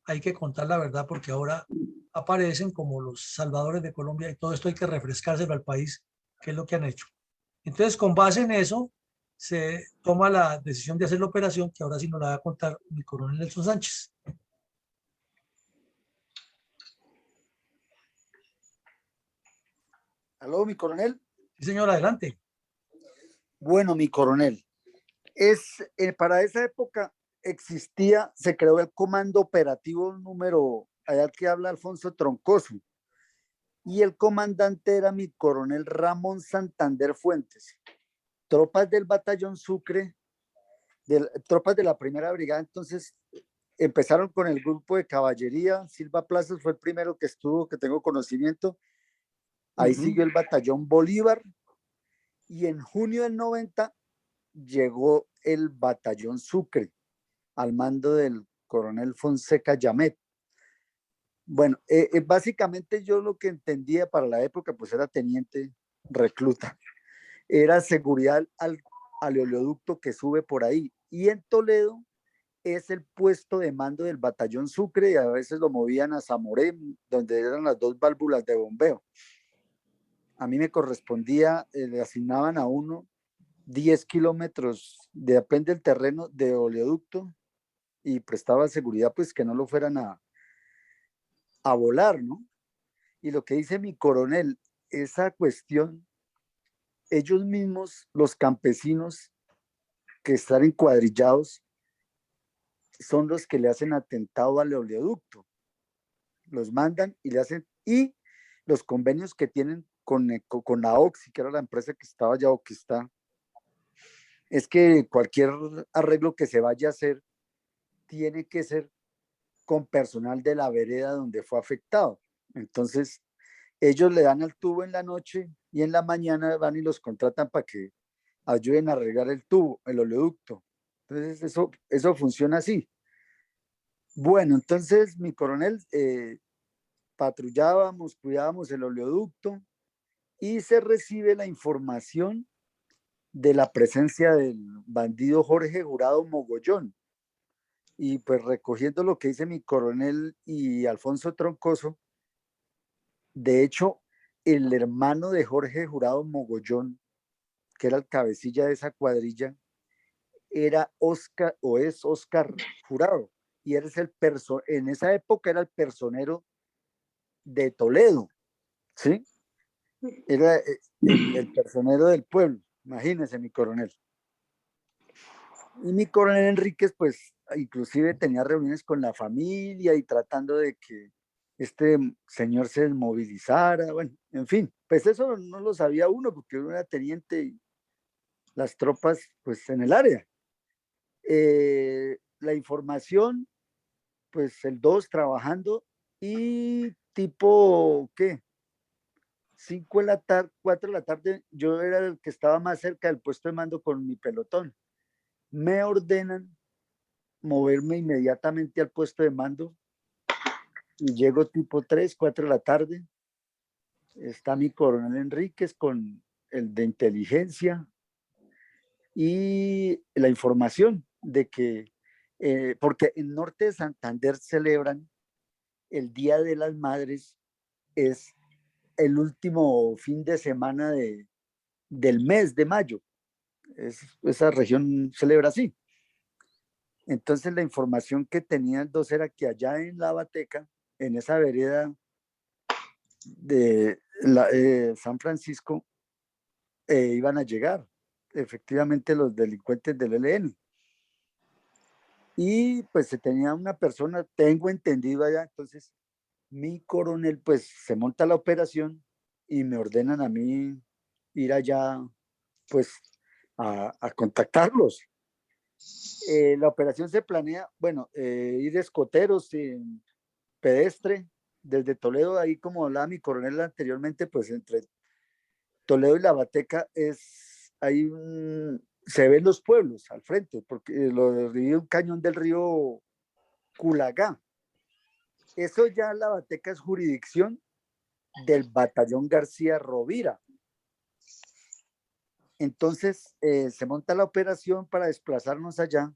hay que contar la verdad porque ahora aparecen como los salvadores de Colombia y todo esto hay que refrescárselo al país, que es lo que han hecho. Entonces, con base en eso, se toma la decisión de hacer la operación que ahora sí nos la va a contar mi coronel Nelson Sánchez. Aló, mi coronel. Sí, señor, adelante. Bueno, mi coronel, para esa época se creó el Comando Operativo número, allá que habla Alfonso Troncoso, y el comandante era mi coronel Ramón Santander Fuentes. Tropas del batallón Sucre, tropas de la primera brigada, entonces empezaron con el grupo de caballería. Silva Plazas fue el primero que estuvo, que tengo conocimiento. Ahí siguió el batallón Bolívar, y en junio del 90 llegó el batallón Sucre al mando del coronel Fonseca Yamet. Bueno, básicamente yo lo que entendía para la época, pues era teniente recluta, era seguridad al oleoducto que sube por ahí. Y en Toledo es el puesto de mando del batallón Sucre, y a veces lo movían a Zamoré, donde eran las dos válvulas de bombeo. A mí me correspondía, le asignaban a uno 10 kilómetros, depende del terreno, de oleoducto, y prestaba seguridad, pues que no lo fueran a volar, ¿no? Y lo que dice mi coronel, esa cuestión, ellos mismos, los campesinos que están encuadrillados, son los que le hacen atentado al oleoducto. Los mandan y le hacen, y los convenios que tienen con la Oxy, que era la empresa que estaba ya o que está, es que cualquier arreglo que se vaya a hacer tiene que ser con personal de la vereda donde fue afectado. Entonces, ellos le dan al tubo en la noche y en la mañana van y los contratan para que ayuden a arreglar el tubo, el oleoducto. Entonces, eso funciona así. Bueno, entonces mi coronel, patrullábamos, cuidábamos el oleoducto y se recibe la información de la presencia del bandido Jorge Jurado Mogollón. Y pues recogiendo lo que dice mi coronel y Alfonso Troncoso, de hecho, el hermano de Jorge Jurado Mogollón, que era el cabecilla de esa cuadrilla, era Oscar, o es Oscar Jurado, y eres en esa época era el personero de Toledo, ¿sí? Era el personero del pueblo, imagínense mi coronel. Y mi coronel Enríquez, pues, inclusive tenía reuniones con la familia y tratando de que este señor se desmovilizara, bueno, en fin, pues eso no lo sabía uno porque uno era teniente y las tropas pues en el área. La información, pues el 2 trabajando y tipo, ¿qué? 5 de la tarde, 4 de la tarde, yo era el que estaba más cerca del puesto de mando con mi pelotón. Me ordenan moverme inmediatamente al puesto de mando y llego tipo 3, 4 de la tarde. Está mi coronel Enríquez con el de inteligencia y la información de que, porque en Norte de Santander celebran el Día de las Madres, es el último fin de semana del mes de mayo. Esa región celebra así. Entonces la información que tenía el 2 era que allá en La Bateca, en esa vereda de San Francisco, iban a llegar efectivamente los delincuentes del ELN. Y pues se tenía una persona, tengo entendido allá, entonces mi coronel pues se monta la operación y me ordenan a mí ir allá pues a contactarlos. La operación se planea, bueno, ir escoteros, pedestre, desde Toledo, ahí como hablaba mi coronel anteriormente, pues entre Toledo y La Bateca se ven los pueblos al frente, porque lo río un cañón del río Culagá. Eso ya La Bateca es jurisdicción del batallón García Rovira. Entonces se monta la operación para desplazarnos allá.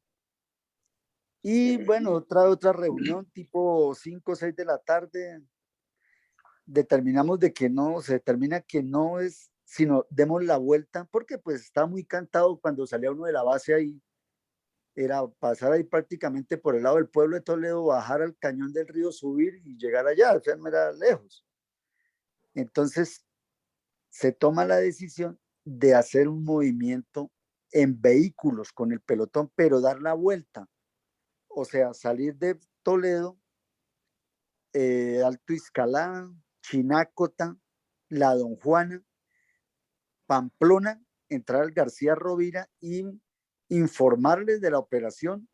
Y bueno, otra reunión tipo 5 o 6 de la tarde. Determinamos de que no, se determina que no es, sino demos la vuelta, porque pues está muy cantado cuando salía uno de la base ahí. Era pasar ahí prácticamente por el lado del pueblo de Toledo, bajar al cañón del río, subir y llegar allá, o sea, no era lejos. Entonces se toma la decisión de hacer un movimiento en vehículos con el pelotón, pero dar la vuelta. O sea, salir de Toledo, Alto Iscalá, Chinácota, La Don Juana, Pamplona, entrar al García Rovira y informarles de la operación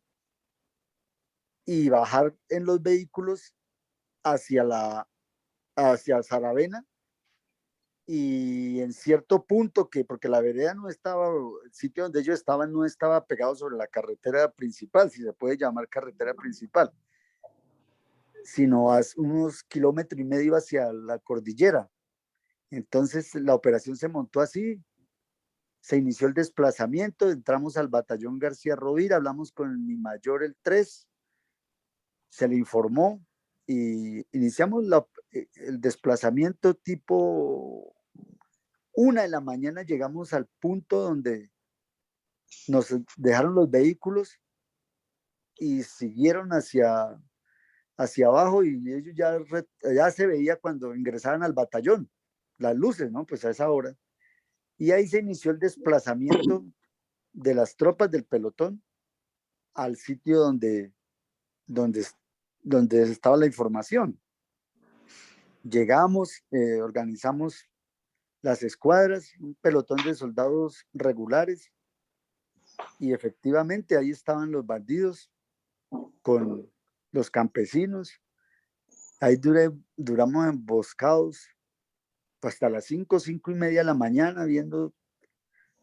y bajar en los vehículos hacia Saravena, y en cierto punto porque la vereda no estaba, el sitio donde ellos estaban no estaba pegado sobre la carretera principal, si se puede llamar carretera principal, sino a unos 1,5 kilómetros hacia la cordillera. Entonces la operación se montó así, se inició el desplazamiento, entramos al batallón García Rovira, hablamos con mi mayor el 3, se le informó y iniciamos el desplazamiento tipo 1 de la mañana, llegamos al punto donde nos dejaron los vehículos y siguieron hacia abajo, y ellos ya se veía cuando ingresaban al batallón, las luces, ¿no? Pues a esa hora. Y ahí se inició el desplazamiento de las tropas del pelotón al sitio donde estaba la información. Llegamos, organizamos las escuadras, un pelotón de soldados regulares, y efectivamente ahí estaban los bandidos con los campesinos. Ahí duramos emboscados hasta las 5:30 de la mañana, viendo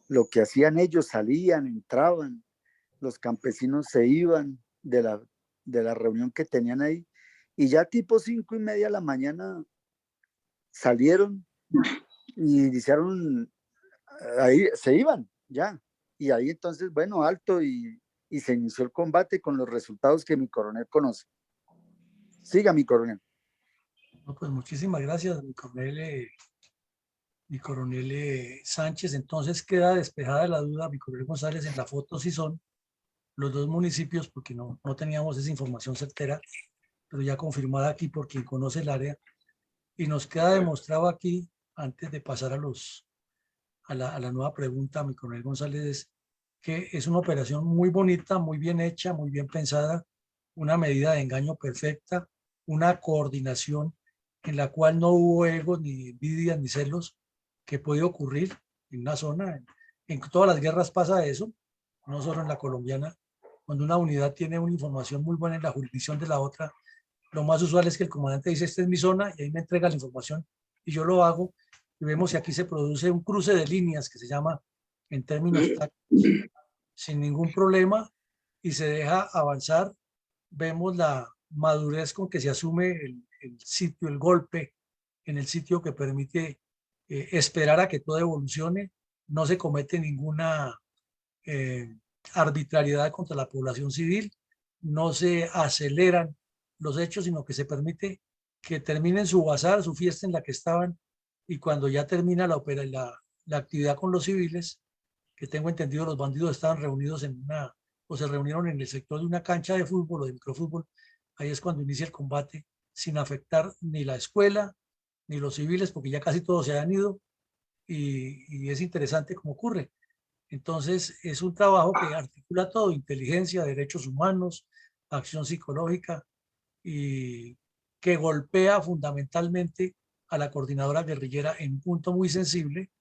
lo que hacían ellos. Salían, entraban, los campesinos se iban de la reunión que tenían ahí, y ya tipo 5:30 de la mañana salieron y iniciaron, ahí se iban ya, y ahí entonces, bueno, alto, y se inició el combate con los resultados que mi coronel conoce. Siga, mi coronel. No, pues muchísimas gracias, mi coronel Sánchez. Entonces queda despejada la duda, mi coronel González, en la foto sí son los dos municipios, porque no teníamos esa información certera, pero ya confirmada aquí por quien conoce el área. Y nos queda demostrado aquí, antes de pasar a la nueva pregunta, mi coronel González, que es una operación muy bonita, muy bien hecha, muy bien pensada, una medida de engaño perfecta, una coordinación en la cual no hubo egos, ni envidias, ni celos, que puede ocurrir en una zona. En todas las guerras pasa eso, no solo en la colombiana. Cuando una unidad tiene una información muy buena en la jurisdicción de la otra, lo más usual es que el comandante dice, esta es mi zona, y ahí me entrega la información y yo lo hago. Y vemos que aquí se produce un cruce de líneas que se llama en términos tácticos, sin ningún problema, y se deja avanzar. Vemos la madurez con que se asume el sitio, el golpe en el sitio, que permite esperar a que todo evolucione. No se comete ninguna arbitrariedad contra la población civil, no se aceleran los hechos, sino que se permite que terminen su bazar, su fiesta en la que estaban, y cuando ya termina la actividad con los civiles, que tengo entendido los bandidos estaban reunidos o se reunieron en el sector de una cancha de fútbol o de microfútbol, ahí es cuando inicia el combate, sin afectar ni la escuela, ni los civiles, porque ya casi todos se han ido, y es interesante cómo ocurre. Entonces, es un trabajo que articula todo: inteligencia, derechos humanos, acción psicológica, y que golpea fundamentalmente a la coordinadora guerrillera en un punto muy sensible,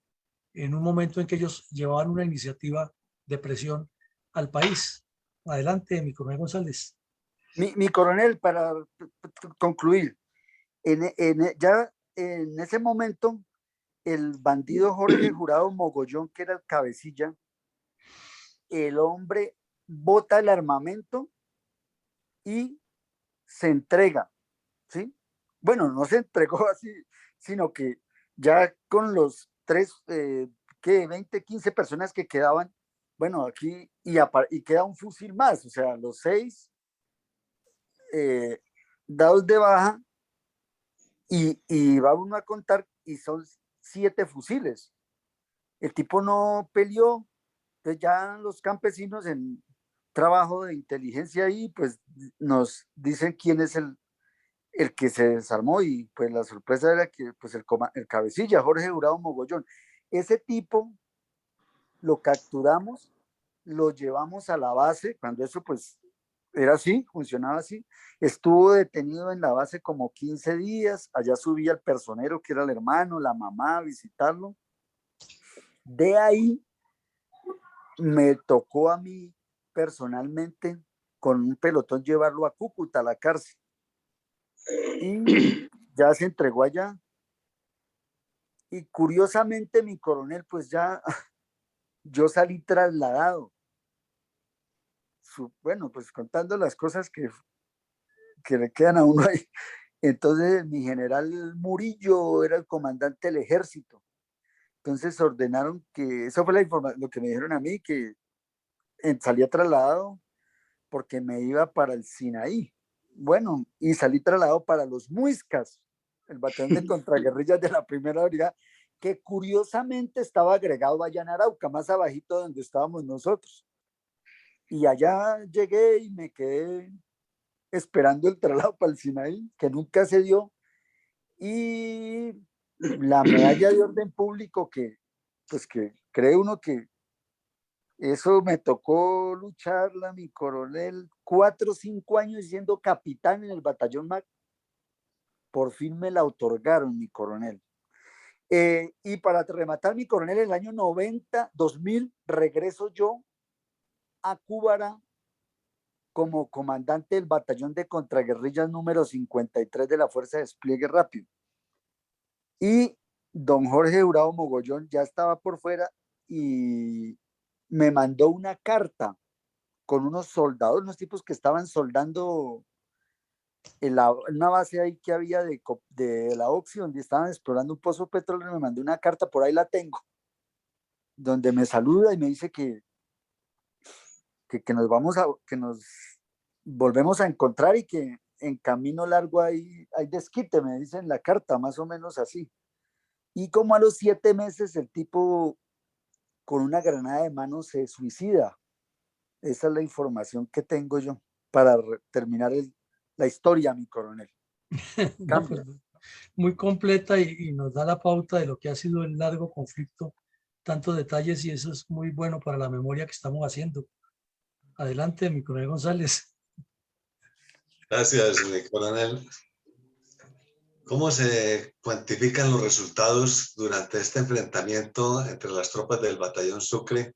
en un momento en que ellos llevaban una iniciativa de presión al país. Adelante, mi coronel González. Mi coronel, para concluir, ya en ese momento, el bandido Jorge Jurado Mogollón, que era el cabecilla, el hombre bota el armamento y se entrega, ¿sí? Bueno, no se entregó así, sino que ya con los 20, 15 personas que quedaban, bueno, aquí, y queda un fusil más, o sea, los 6 dados de baja, y va uno a contar, y son 7 fusiles. El tipo no peleó, entonces ya los campesinos en trabajo de inteligencia ahí, pues nos dicen quién es el que se desarmó, y pues la sorpresa era que pues el cabecilla, Jorge Jurado Mogollón. Ese tipo lo capturamos, lo llevamos a la base, cuando eso pues era así, funcionaba así. Estuvo detenido en la base como 15 días, allá subía el personero, que era el hermano, la mamá, a visitarlo. De ahí me tocó a mí personalmente, con un pelotón, llevarlo a Cúcuta, a la cárcel. Y ya se entregó allá. Y curiosamente, mi coronel, pues ya yo salí trasladado. Bueno, pues contando las cosas que le quedan a uno ahí. Entonces, mi general Murillo era el comandante del ejército. Entonces ordenaron que, eso fue la información, lo que me dijeron a mí, que salía trasladado porque me iba para el Sinaí. Bueno, y salí trasladado para los Muiscas, el batallón de contraguerrillas de la primera brigada, que curiosamente estaba agregado allá en Arauca, más abajito donde estábamos nosotros. Y allá llegué y me quedé esperando el traslado para el Sinaí, que nunca se dio. Y la medalla de orden público, que pues que cree uno que eso me tocó lucharla, mi coronel, 4 o 5 años siendo capitán en el batallón MAC. Por fin me la otorgaron, mi coronel. Y para rematar, mi coronel, en el año 2000, regreso yo a Cúbara como comandante del batallón de contraguerrillas número 53 de la Fuerza de Despliegue Rápido. Y don Jorge Jurado Mogollón ya estaba por fuera y me mandó una carta con unos soldados, unos tipos que estaban soldando en una base ahí que había de la Oxy, donde estaban explorando un pozo de petróleo. Me mandó una carta, por ahí la tengo, donde me saluda y me dice que nos volvemos a encontrar, y que en camino largo hay desquite, me dice en la carta, más o menos así. Y como a los 7 meses el tipo, con una granada de mano, se suicida. Esa es la información que tengo yo para terminar la historia, mi coronel. No, pues, muy completa, y nos da la pauta de lo que ha sido el largo conflicto, tantos detalles, y eso es muy bueno para la memoria que estamos haciendo. Adelante, mi coronel González. Gracias, mi coronel. ¿Cómo se cuantifican los resultados durante este enfrentamiento entre las tropas del batallón Sucre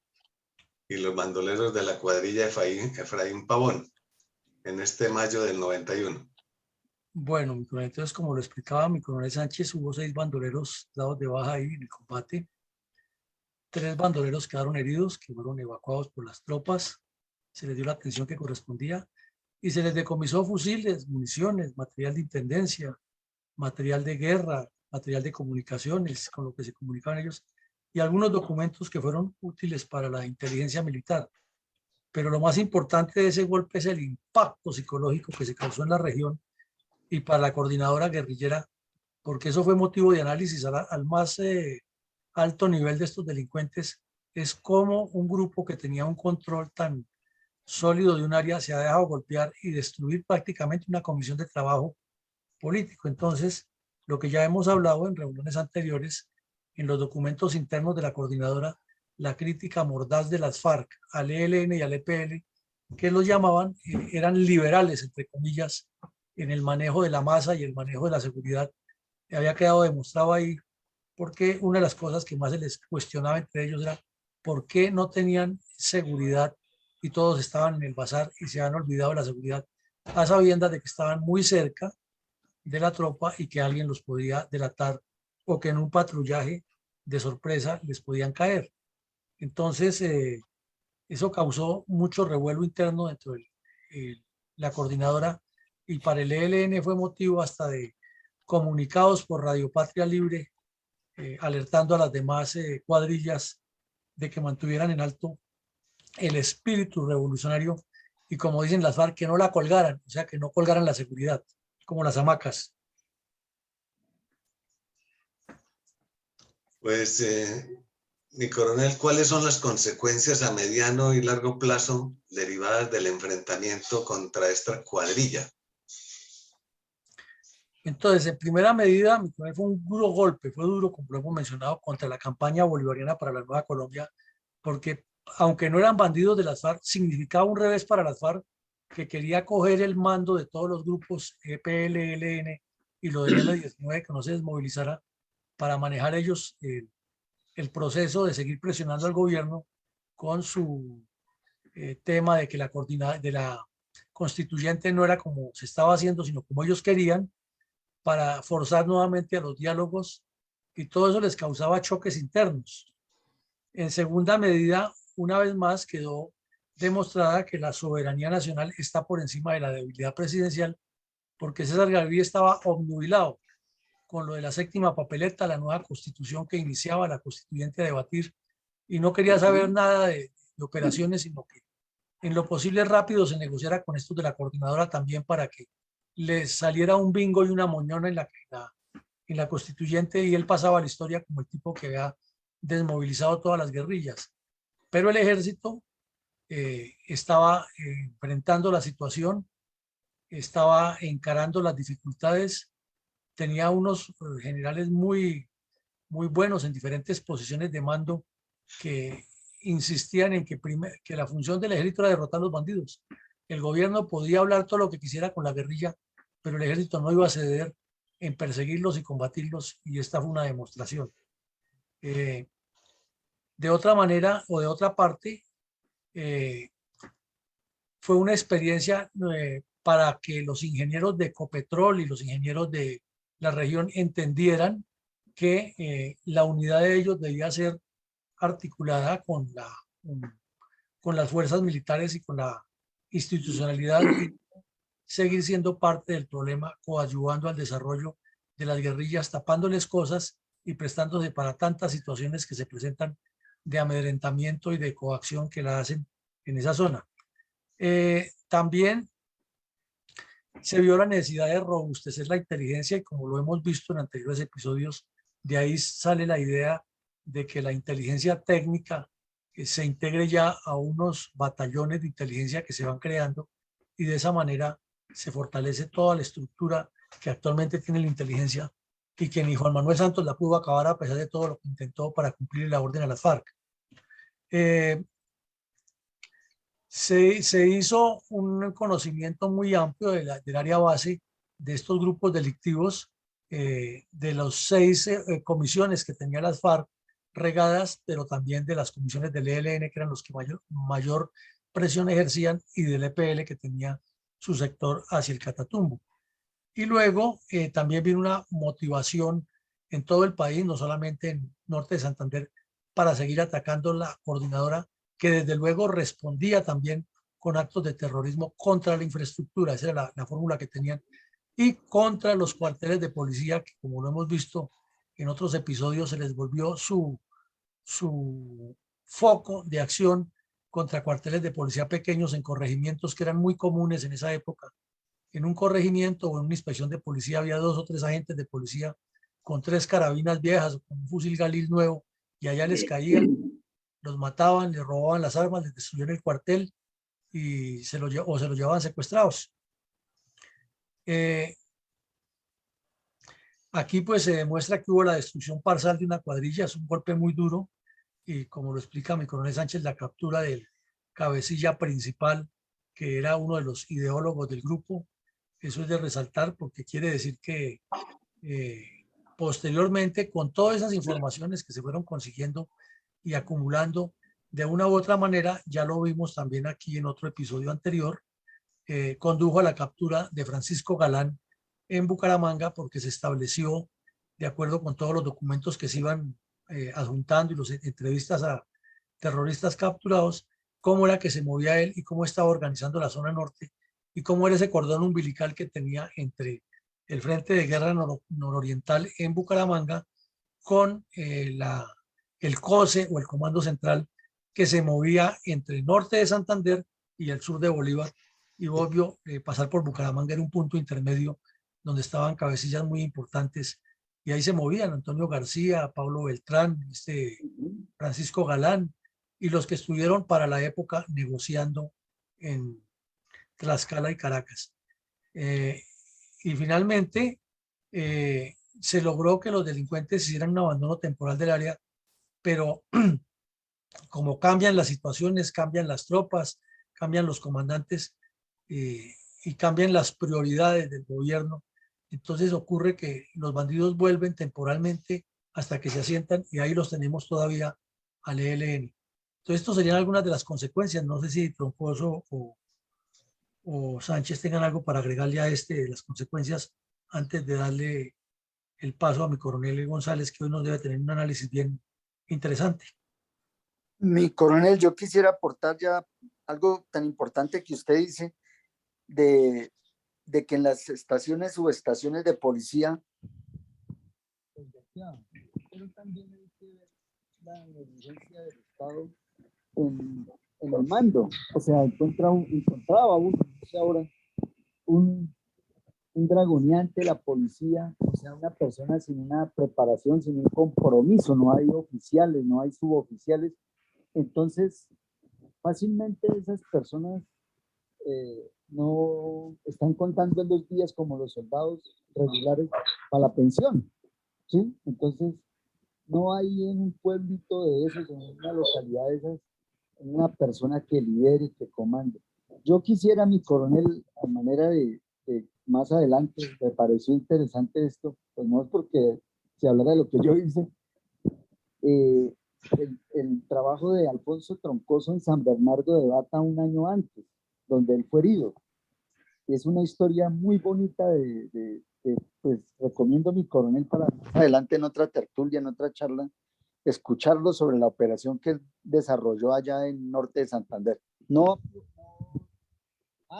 y los bandoleros de la cuadrilla Efraín Pavón en este mayo del 91? Bueno, mi coronel, entonces, como lo explicaba mi coronel Sánchez, hubo 6 bandoleros dados de baja ahí en el combate. 3 bandoleros quedaron heridos, que fueron evacuados por las tropas. Se les dio la atención que correspondía y se les decomisó fusiles, municiones, material de intendencia, material de guerra, material de comunicaciones, con lo que se comunicaban ellos, y algunos documentos que fueron útiles para la inteligencia militar. Pero lo más importante de ese golpe es el impacto psicológico que se causó en la región y para la coordinadora guerrillera, porque eso fue motivo de análisis al más alto nivel de estos delincuentes, es cómo un grupo que tenía un control tan sólido de un área se ha dejado golpear y destruir prácticamente una comisión de trabajo político. Entonces, lo que ya hemos hablado en reuniones anteriores, en los documentos internos de la coordinadora, la crítica mordaz de las FARC al ELN y al EPL, que los llamaban, eran liberales, entre comillas, en el manejo de la masa y el manejo de la seguridad, había quedado demostrado ahí, porque una de las cosas que más se les cuestionaba entre ellos era por qué no tenían seguridad y todos estaban en el bazar y se han olvidado de la seguridad, a sabiendas de que estaban muy cerca de la tropa y que alguien los podía delatar o que en un patrullaje de sorpresa les podían caer. Entonces, eso causó mucho revuelo interno dentro de la coordinadora y para el ELN fue motivo hasta de comunicados por Radio Patria Libre alertando a las demás cuadrillas de que mantuvieran en alto el espíritu revolucionario y, como dicen las FARC, que no la colgaran, o sea, que no colgaran la seguridad, como las hamacas. Pues, mi coronel, ¿cuáles son las consecuencias a mediano y largo plazo derivadas del enfrentamiento contra esta cuadrilla? Entonces, en primera medida, mi coronel, fue un duro golpe, fue duro, como lo hemos mencionado, contra la campaña bolivariana para la Nueva Colombia, porque aunque no eran bandidos de las FARC, significaba un revés para las FARC, que quería coger el mando de todos los grupos EPL, ELN y lo del M-19, que no se desmovilizara, para manejar ellos el proceso de seguir presionando al gobierno con su tema de que de la constituyente no era como se estaba haciendo, sino como ellos querían, para forzar nuevamente a los diálogos, y todo eso les causaba choques internos. En segunda medida, una vez más quedó demostrada que la soberanía nacional está por encima de la debilidad presidencial, porque César Gaviria estaba obnubilado con lo de la séptima papeleta, la nueva constitución que iniciaba la constituyente a debatir, y no quería saber nada de operaciones, sino que en lo posible rápido se negociara con estos de la coordinadora también para que les saliera un bingo y una moñona en la constituyente, y él pasaba a la historia como el tipo que había desmovilizado todas las guerrillas. Pero el ejército estaba enfrentando la situación, estaba encarando las dificultades, tenía unos generales muy buenos en diferentes posiciones de mando que insistían en que la función del ejército era derrotar a los bandidos. El gobierno podía hablar todo lo que quisiera con la guerrilla, pero el ejército no iba a ceder en perseguirlos y combatirlos, y esta fue una demostración. De otra manera o de otra parte, fue una experiencia para que los ingenieros de Ecopetrol y los ingenieros de la región entendieran que la unidad de ellos debía ser articulada con las fuerzas militares y con la institucionalidad, y seguir siendo parte del problema, coadyuvando al desarrollo de las guerrillas, tapándoles cosas y prestándose para tantas situaciones que se presentan de amedrentamiento y de coacción que la hacen en esa zona. También se vio la necesidad de robustecer la inteligencia, y como lo hemos visto en anteriores episodios, de ahí sale la idea de que la inteligencia técnica se integre ya a unos batallones de inteligencia que se van creando, y de esa manera se fortalece toda la estructura que actualmente tiene la inteligencia, y que ni Juan Manuel Santos la pudo acabar a pesar de todo lo que intentó para cumplir la orden a las FARC. Se hizo un conocimiento muy amplio del área base de estos grupos delictivos, de los 6 comisiones que tenía las FARC regadas, pero también de las comisiones del ELN, que eran los que mayor presión ejercían, y del EPL, que tenía su sector hacia el Catatumbo. Y luego también vino una motivación en todo el país, no solamente en Norte de Santander, para seguir atacando la coordinadora, que desde luego respondía también con actos de terrorismo contra la infraestructura. Esa era la fórmula que tenían, y contra los cuarteles de policía, que como lo hemos visto en otros episodios, se les volvió su foco de acción contra cuarteles de policía pequeños en corregimientos que eran muy comunes en esa época. En un corregimiento o en una inspección de policía había 2 o 3 agentes de policía con 3 carabinas viejas o con un fusil Galil nuevo, y allá les caían, los mataban, les robaban las armas, les destruían el cuartel y se lo llevaban secuestrados. Aquí pues se demuestra que hubo la destrucción parcial de una cuadrilla. Es un golpe muy duro, y como lo explica mi coronel Sánchez, la captura del cabecilla principal, que era uno de los ideólogos del grupo. Eso es de resaltar, porque quiere decir que posteriormente, con todas esas informaciones que se fueron consiguiendo y acumulando de una u otra manera, ya lo vimos también aquí en otro episodio anterior, condujo a la captura de Francisco Galán en Bucaramanga, porque se estableció, de acuerdo con todos los documentos que se iban adjuntando y las entrevistas a terroristas capturados, cómo era que se movía él y cómo estaba organizando la zona norte, y cómo era ese cordón umbilical que tenía entre el Frente de Guerra Nororiental en Bucaramanga con el COSE, o el Comando Central, que se movía entre el norte de Santander y el sur de Bolívar. Y obvio, pasar por Bucaramanga era un punto intermedio donde estaban cabecillas muy importantes, y ahí se movían Antonio García, Pablo Beltrán, Francisco Galán, y los que estuvieron para la época negociando en Tlaxcala y Caracas. Y finalmente se logró que los delincuentes hicieran un abandono temporal del área, pero como cambian las situaciones, cambian las tropas, cambian los comandantes y cambian las prioridades del gobierno, entonces ocurre que los bandidos vuelven temporalmente hasta que se asientan, y ahí los tenemos todavía al ELN. Entonces, estas serían algunas de las consecuencias. No sé si Troncoso o Sánchez tengan algo para agregarle a de las consecuencias, antes de darle el paso a mi coronel González, que hoy nos debe tener un análisis bien interesante. Mi coronel, yo quisiera aportar ya algo tan importante que usted dice de que en las estaciones, subestaciones de policía, pero también hay que ver la negligencia del Estado en el mando. O sea, encontraba uno, no sé ahora, un dragoneante de la policía, o sea, una persona sin una preparación, sin un compromiso, no hay oficiales, no hay suboficiales. Entonces, fácilmente esas personas no están contando en los días como los soldados regulares para la pensión, ¿sí? Entonces, no hay en un pueblito de esos, en una localidad de esas, una persona que lidere, que comande. Yo quisiera, mi coronel, a manera de más adelante, me pareció interesante esto, pues no es porque se hablara de lo que yo hice, el trabajo de Alfonso Troncoso en San Bernardo de Bata un año antes, donde él fue herido. Es una historia muy bonita pues recomiendo, mi coronel, para más adelante en otra tertulia, en otra charla, escucharlo sobre la operación que él desarrolló allá en norte de Santander.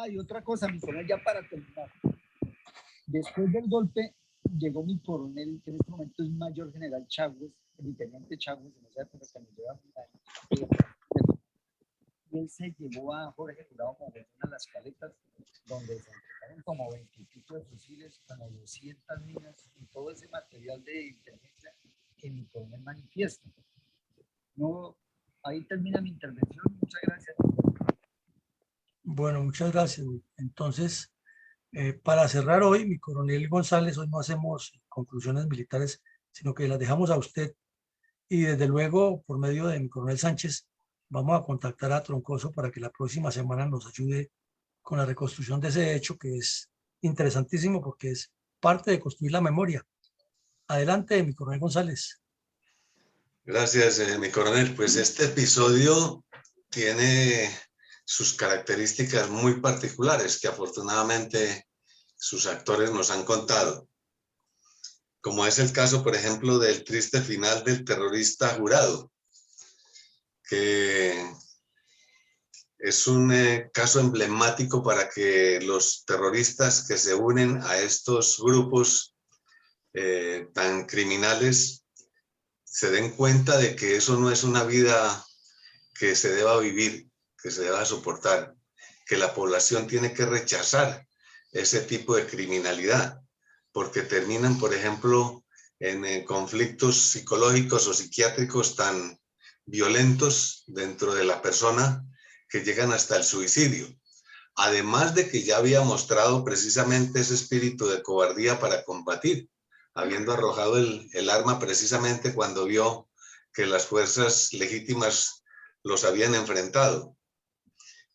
Y otra cosa, mi coronel, ya para terminar. Después del golpe llegó mi coronel, que en este momento es mayor general Chagües, el intendente Chagües, en esa época que nos lleva un año. Y él se llevó a Jorge Jurado Mogollón a las Caletas, donde se entregaron como 20 y pico de fusiles, como 200 minas y todo ese material de inteligencia que mi coronel manifiesta. No, ahí termina mi intervención. Muchas gracias. Bueno, muchas gracias. Entonces, para cerrar hoy, mi coronel González, hoy no hacemos conclusiones militares, sino que las dejamos a usted, y desde luego, por medio de mi coronel Sánchez, vamos a contactar a Troncoso para que la próxima semana nos ayude con la reconstrucción de ese hecho, que es interesantísimo porque es parte de construir la memoria. Adelante, mi coronel González. Gracias, mi coronel. Pues este episodio tiene sus características muy particulares que afortunadamente sus actores nos han contado. Como es el caso, por ejemplo, del triste final del terrorista Jurado, que es un caso emblemático para que los terroristas que se unen a estos grupos tan criminales se den cuenta de que eso no es una vida que se deba vivir, que se deba soportar, que la población tiene que rechazar ese tipo de criminalidad, porque terminan, por ejemplo, en conflictos psicológicos o psiquiátricos tan violentos dentro de la persona que llegan hasta el suicidio. Además de que ya había mostrado precisamente ese espíritu de cobardía para combatir, habiendo arrojado el arma precisamente cuando vio que las fuerzas legítimas los habían enfrentado.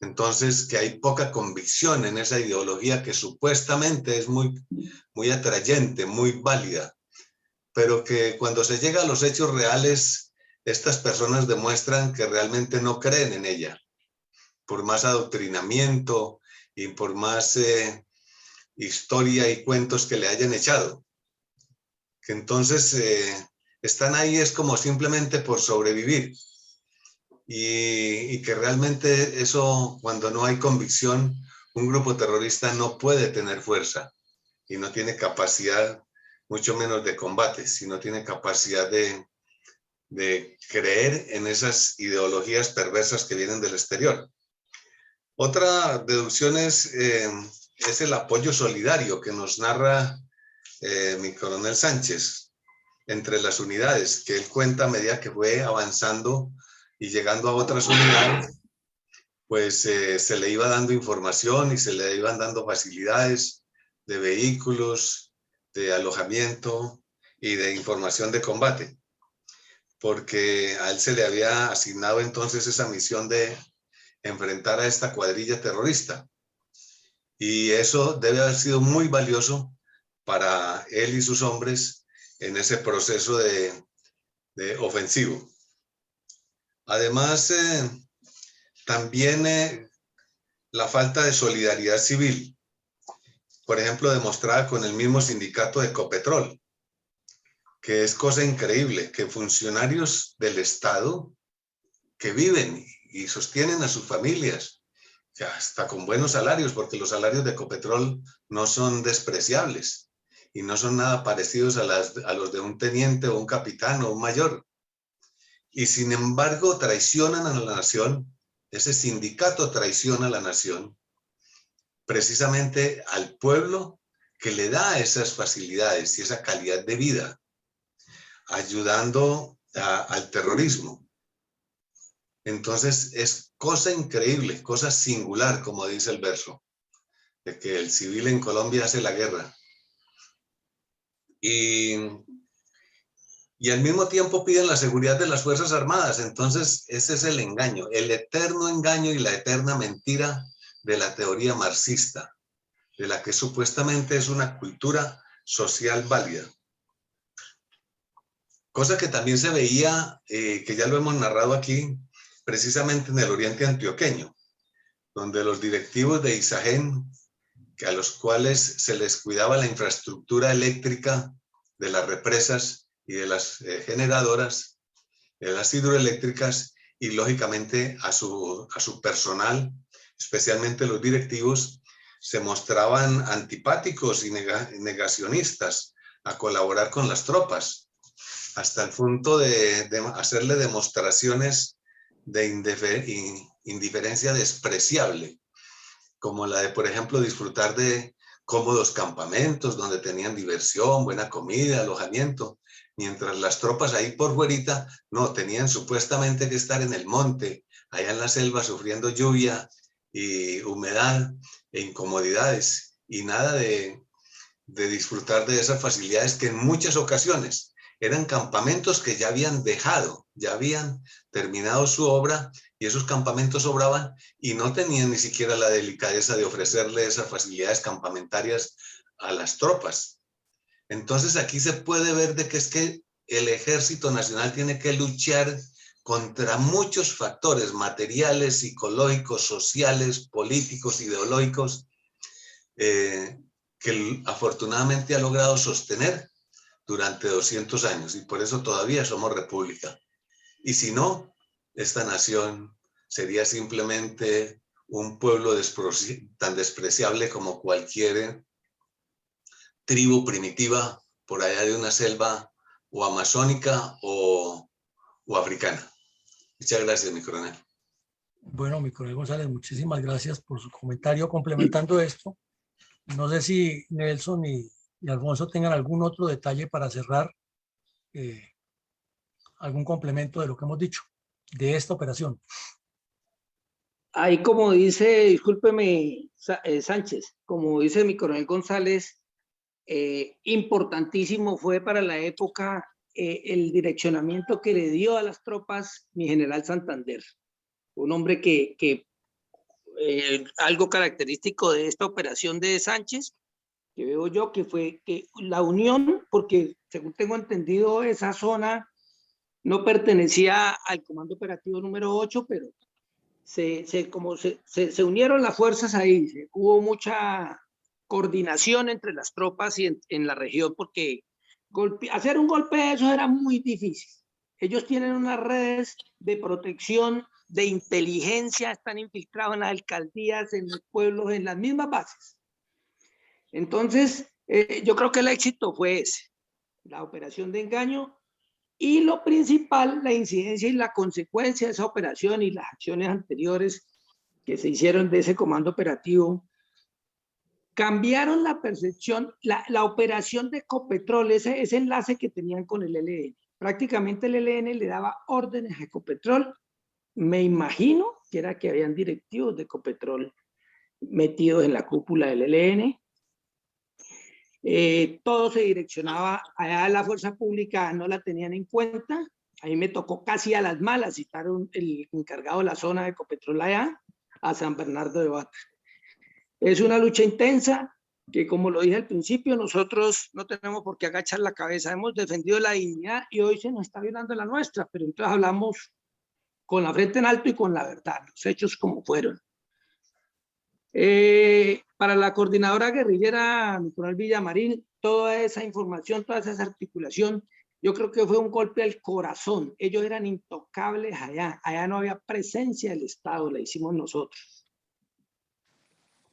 Entonces, que hay poca convicción en esa ideología que supuestamente es muy atrayente, muy válida, pero que cuando se llega a los hechos reales, estas personas demuestran que realmente no creen en ella, por más adoctrinamiento y por más historia y cuentos que le hayan echado. Que entonces están ahí es como simplemente por sobrevivir. Y que realmente eso, cuando no hay convicción, un grupo terrorista no puede tener fuerza y no tiene capacidad, mucho menos de combate, sino tiene capacidad de creer en esas ideologías perversas que vienen del exterior. Otra deducción es el apoyo solidario que nos narra mi coronel Sánchez entre las unidades, que él cuenta a medida que fue avanzando y llegando a otras unidades, pues se le iba dando información y se le iban dando facilidades de vehículos, de alojamiento y de información de combate, porque a él se le había asignado entonces esa misión de enfrentar a esta cuadrilla terrorista. Y eso debe haber sido muy valioso para él y sus hombres en ese proceso de ofensivo. Además, también la falta de solidaridad civil, por ejemplo, demostrada con el mismo sindicato de Ecopetrol, que es cosa increíble, que funcionarios del Estado que viven y sostienen a sus familias, hasta con buenos salarios, porque los salarios de Ecopetrol no son despreciables y no son nada parecidos a los de un teniente o un capitán o un mayor. Y sin embargo traicionan a la nación, ese sindicato traiciona a la nación, precisamente al pueblo que le da esas facilidades y esa calidad de vida, ayudando al terrorismo. Entonces es cosa increíble, cosa singular, como dice el verso, de que el civil en Colombia hace la guerra. Y al mismo tiempo piden la seguridad de las Fuerzas Armadas. Entonces ese es el engaño, el eterno engaño y la eterna mentira de la teoría marxista, de la que supuestamente es una cultura social válida. Cosa que también se veía, que ya lo hemos narrado aquí, precisamente en el oriente antioqueño, donde los directivos de Isagen, que a los cuales se les cuidaba la infraestructura eléctrica de las represas y de las generadoras, de las hidroeléctricas, y lógicamente a su personal, especialmente los directivos, se mostraban antipáticos y negacionistas a colaborar con las tropas, hasta el punto de hacerle demostraciones de indiferencia despreciable, como la de, por ejemplo, disfrutar de cómodos campamentos donde tenían diversión, buena comida, alojamiento, mientras las tropas ahí por fuerita, no, tenían supuestamente que estar en el monte, allá en la selva, sufriendo lluvia y humedad e incomodidades, y nada de disfrutar de esas facilidades que en muchas ocasiones eran campamentos que ya habían dejado, ya habían terminado su obra, y esos campamentos sobraban y no tenían ni siquiera la delicadeza de ofrecerle esas facilidades campamentarias a las tropas. Entonces aquí se puede ver de que es que el Ejército Nacional tiene que luchar contra muchos factores materiales, psicológicos, sociales, políticos, ideológicos, que afortunadamente ha logrado sostener durante 200 años, y por eso todavía somos república. Y si no, esta nación sería simplemente un pueblo tan despreciable como cualquier tribu primitiva por allá de una selva o amazónica o africana. Muchas gracias, mi coronel. Bueno, mi coronel González, muchísimas gracias por su comentario. Complementando esto, no sé si Nelson y Alfonso tengan algún otro detalle para cerrar, algún complemento de lo que hemos dicho de esta operación. Ahí como dice, discúlpeme Sánchez, como dice mi coronel González, importantísimo fue para la época el direccionamiento que le dio a las tropas mi general Santander, un hombre que algo característico de esta operación de Sánchez, que veo yo que fue que la unión, porque según tengo entendido esa zona no pertenecía al comando operativo número 8, pero se unieron las fuerzas ahí, hubo mucha coordinación entre las tropas y en la región, porque hacer un golpe de eso era muy difícil. Ellos tienen unas redes de protección, de inteligencia, están infiltrados en las alcaldías, en los pueblos, en las mismas bases. Entonces, yo creo que el éxito fue ese, la operación de engaño, y lo principal, la incidencia y la consecuencia de esa operación y las acciones anteriores que se hicieron de ese comando operativo, cambiaron la percepción, la operación de Ecopetrol, ese enlace que tenían con el ELN. Prácticamente el ELN le daba órdenes a Ecopetrol. Me imagino que era que habían directivos de Ecopetrol metidos en la cúpula del ELN. Todo se direccionaba allá, la fuerza pública no la tenían en cuenta. A mí me tocó casi a las malas citar el encargado de la zona de Ecopetrol allá, a San Bernardo de Bata. Es una lucha intensa que, como lo dije al principio, nosotros no tenemos por qué agachar la cabeza. Hemos defendido la dignidad y hoy se nos está violando la nuestra, pero entonces hablamos con la frente en alto y con la verdad, los hechos como fueron. Para la coordinadora guerrillera, mi coronel Villamarín, toda esa información, toda esa articulación, yo creo que fue un golpe al corazón. Ellos eran intocables allá no había presencia del Estado, la hicimos nosotros.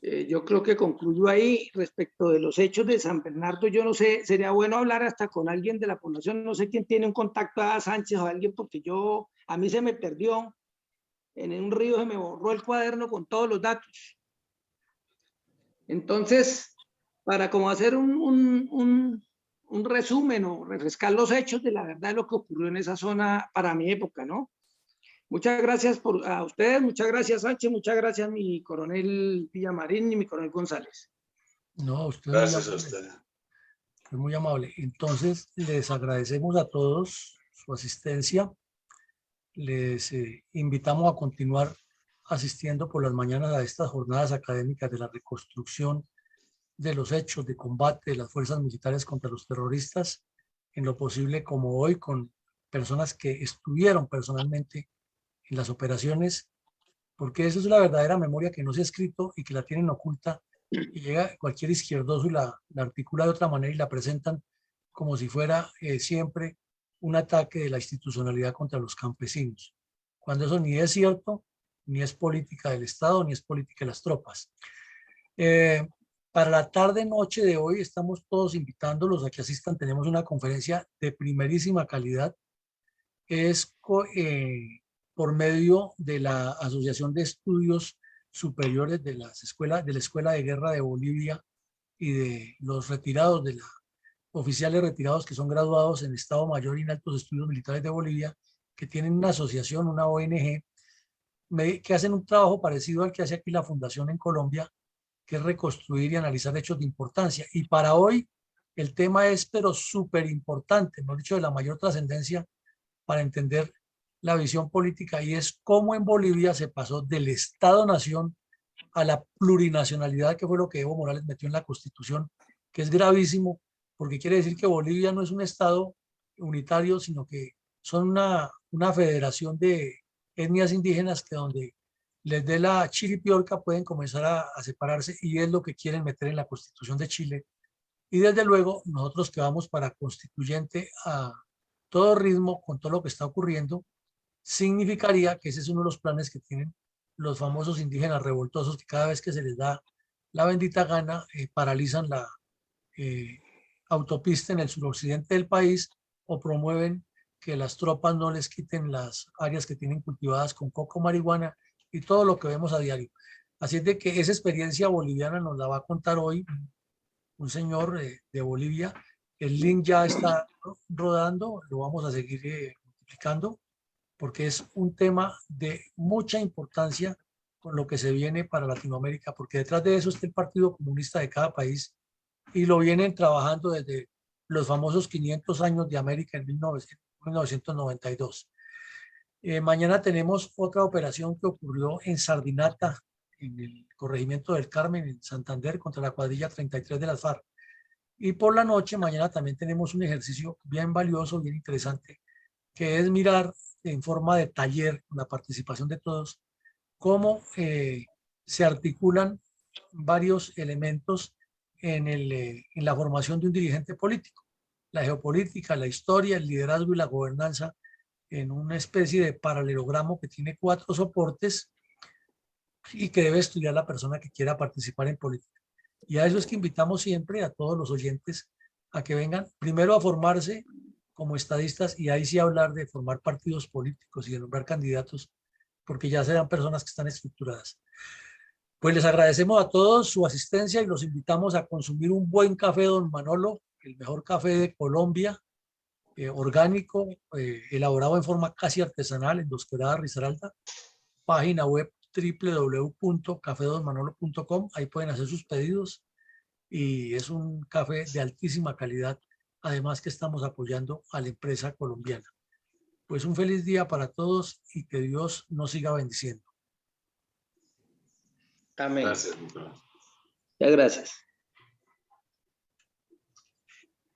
Yo creo que concluyo ahí. Respecto de los hechos de San Bernardo, yo no sé, sería bueno hablar hasta con alguien de la población, no sé quién tiene un contacto a Sánchez o a alguien, porque a mí se me perdió, en un río se me borró el cuaderno con todos los datos. Entonces, para como hacer un resumen o refrescar los hechos de la verdad de lo que ocurrió en esa zona para mi época, ¿no? Muchas gracias a ustedes, muchas gracias Sánchez, muchas gracias mi coronel Villamarín y mi coronel González. No, usted Gracias a usted. Es muy amable. Entonces, les agradecemos a todos su asistencia. Les invitamos a continuar asistiendo por las mañanas a estas jornadas académicas de la reconstrucción de los hechos de combate de las fuerzas militares contra los terroristas, en lo posible como hoy, con personas que estuvieron personalmente en las operaciones, porque eso es la verdadera memoria que no se ha escrito y que la tienen oculta, y llega cualquier izquierdoso y la articula de otra manera y la presentan como si fuera siempre un ataque de la institucionalidad contra los campesinos, cuando eso ni es cierto, ni es política del Estado, ni es política de las tropas. Para la tarde-noche de hoy estamos todos invitándolos a que asistan. Tenemos una conferencia de primerísima calidad. Es por medio de la Asociación de Estudios Superiores de la Escuela de Guerra de Bolivia y de los retirados, de los oficiales retirados que son graduados en Estado Mayor y en Altos Estudios Militares de Bolivia, que tienen una asociación, una ONG, que hacen un trabajo parecido al que hace aquí la Fundación en Colombia, que es reconstruir y analizar hechos de importancia. Y para hoy el tema es, pero súper importante, hemos dicho, de la mayor trascendencia para entender la visión política, y es cómo en Bolivia se pasó del Estado-Nación a la plurinacionalidad, que fue lo que Evo Morales metió en la Constitución, que es gravísimo porque quiere decir que Bolivia no es un estado unitario, sino que son una federación de etnias indígenas que donde les dé la chiripiorca pueden comenzar a separarse, y es lo que quieren meter en la Constitución de Chile. Y desde luego nosotros que vamos para constituyente a todo ritmo con todo lo que está ocurriendo, significaría que ese es uno de los planes que tienen los famosos indígenas revoltosos, que cada vez que se les da la bendita gana paralizan la autopista en el suroccidente del país, o promueven que las tropas no les quiten las áreas que tienen cultivadas con coco, marihuana y todo lo que vemos a diario. Así es de que esa experiencia boliviana nos la va a contar hoy un señor de Bolivia. El link ya está rodando, lo vamos a seguir multiplicando, porque es un tema de mucha importancia con lo que se viene para Latinoamérica, porque detrás de eso está el Partido Comunista de cada país, y lo vienen trabajando desde los famosos 500 años de América en 1992. Mañana tenemos otra operación que ocurrió en Sardinata, en el corregimiento del Carmen, en Santander, contra la cuadrilla 33 de las FARC. Y por la noche, mañana también tenemos un ejercicio bien valioso, bien interesante, que es mirar en forma de taller, con la participación de todos, cómo se articulan varios elementos en la formación de un dirigente político. La geopolítica, la historia, el liderazgo y la gobernanza, en una especie de paralelogramo que tiene 4 soportes y que debe estudiar la persona que quiera participar en política. Y a eso es que invitamos siempre a todos los oyentes a que vengan primero a formarse como estadistas, y ahí sí hablar de formar partidos políticos y de nombrar candidatos, porque ya serán personas que están estructuradas. Pues les agradecemos a todos su asistencia y los invitamos a consumir un buen café Don Manolo, el mejor café de Colombia, orgánico, elaborado en forma casi artesanal en Dos Quebradas, Risaralda. Página web www.cafedonmanolo.com. Ahí pueden hacer sus pedidos y es un café de altísima calidad, además que estamos apoyando a la empresa colombiana. Pues un feliz día para todos y que Dios nos siga bendiciendo. Amén. Gracias, Nicolás. Ya, gracias.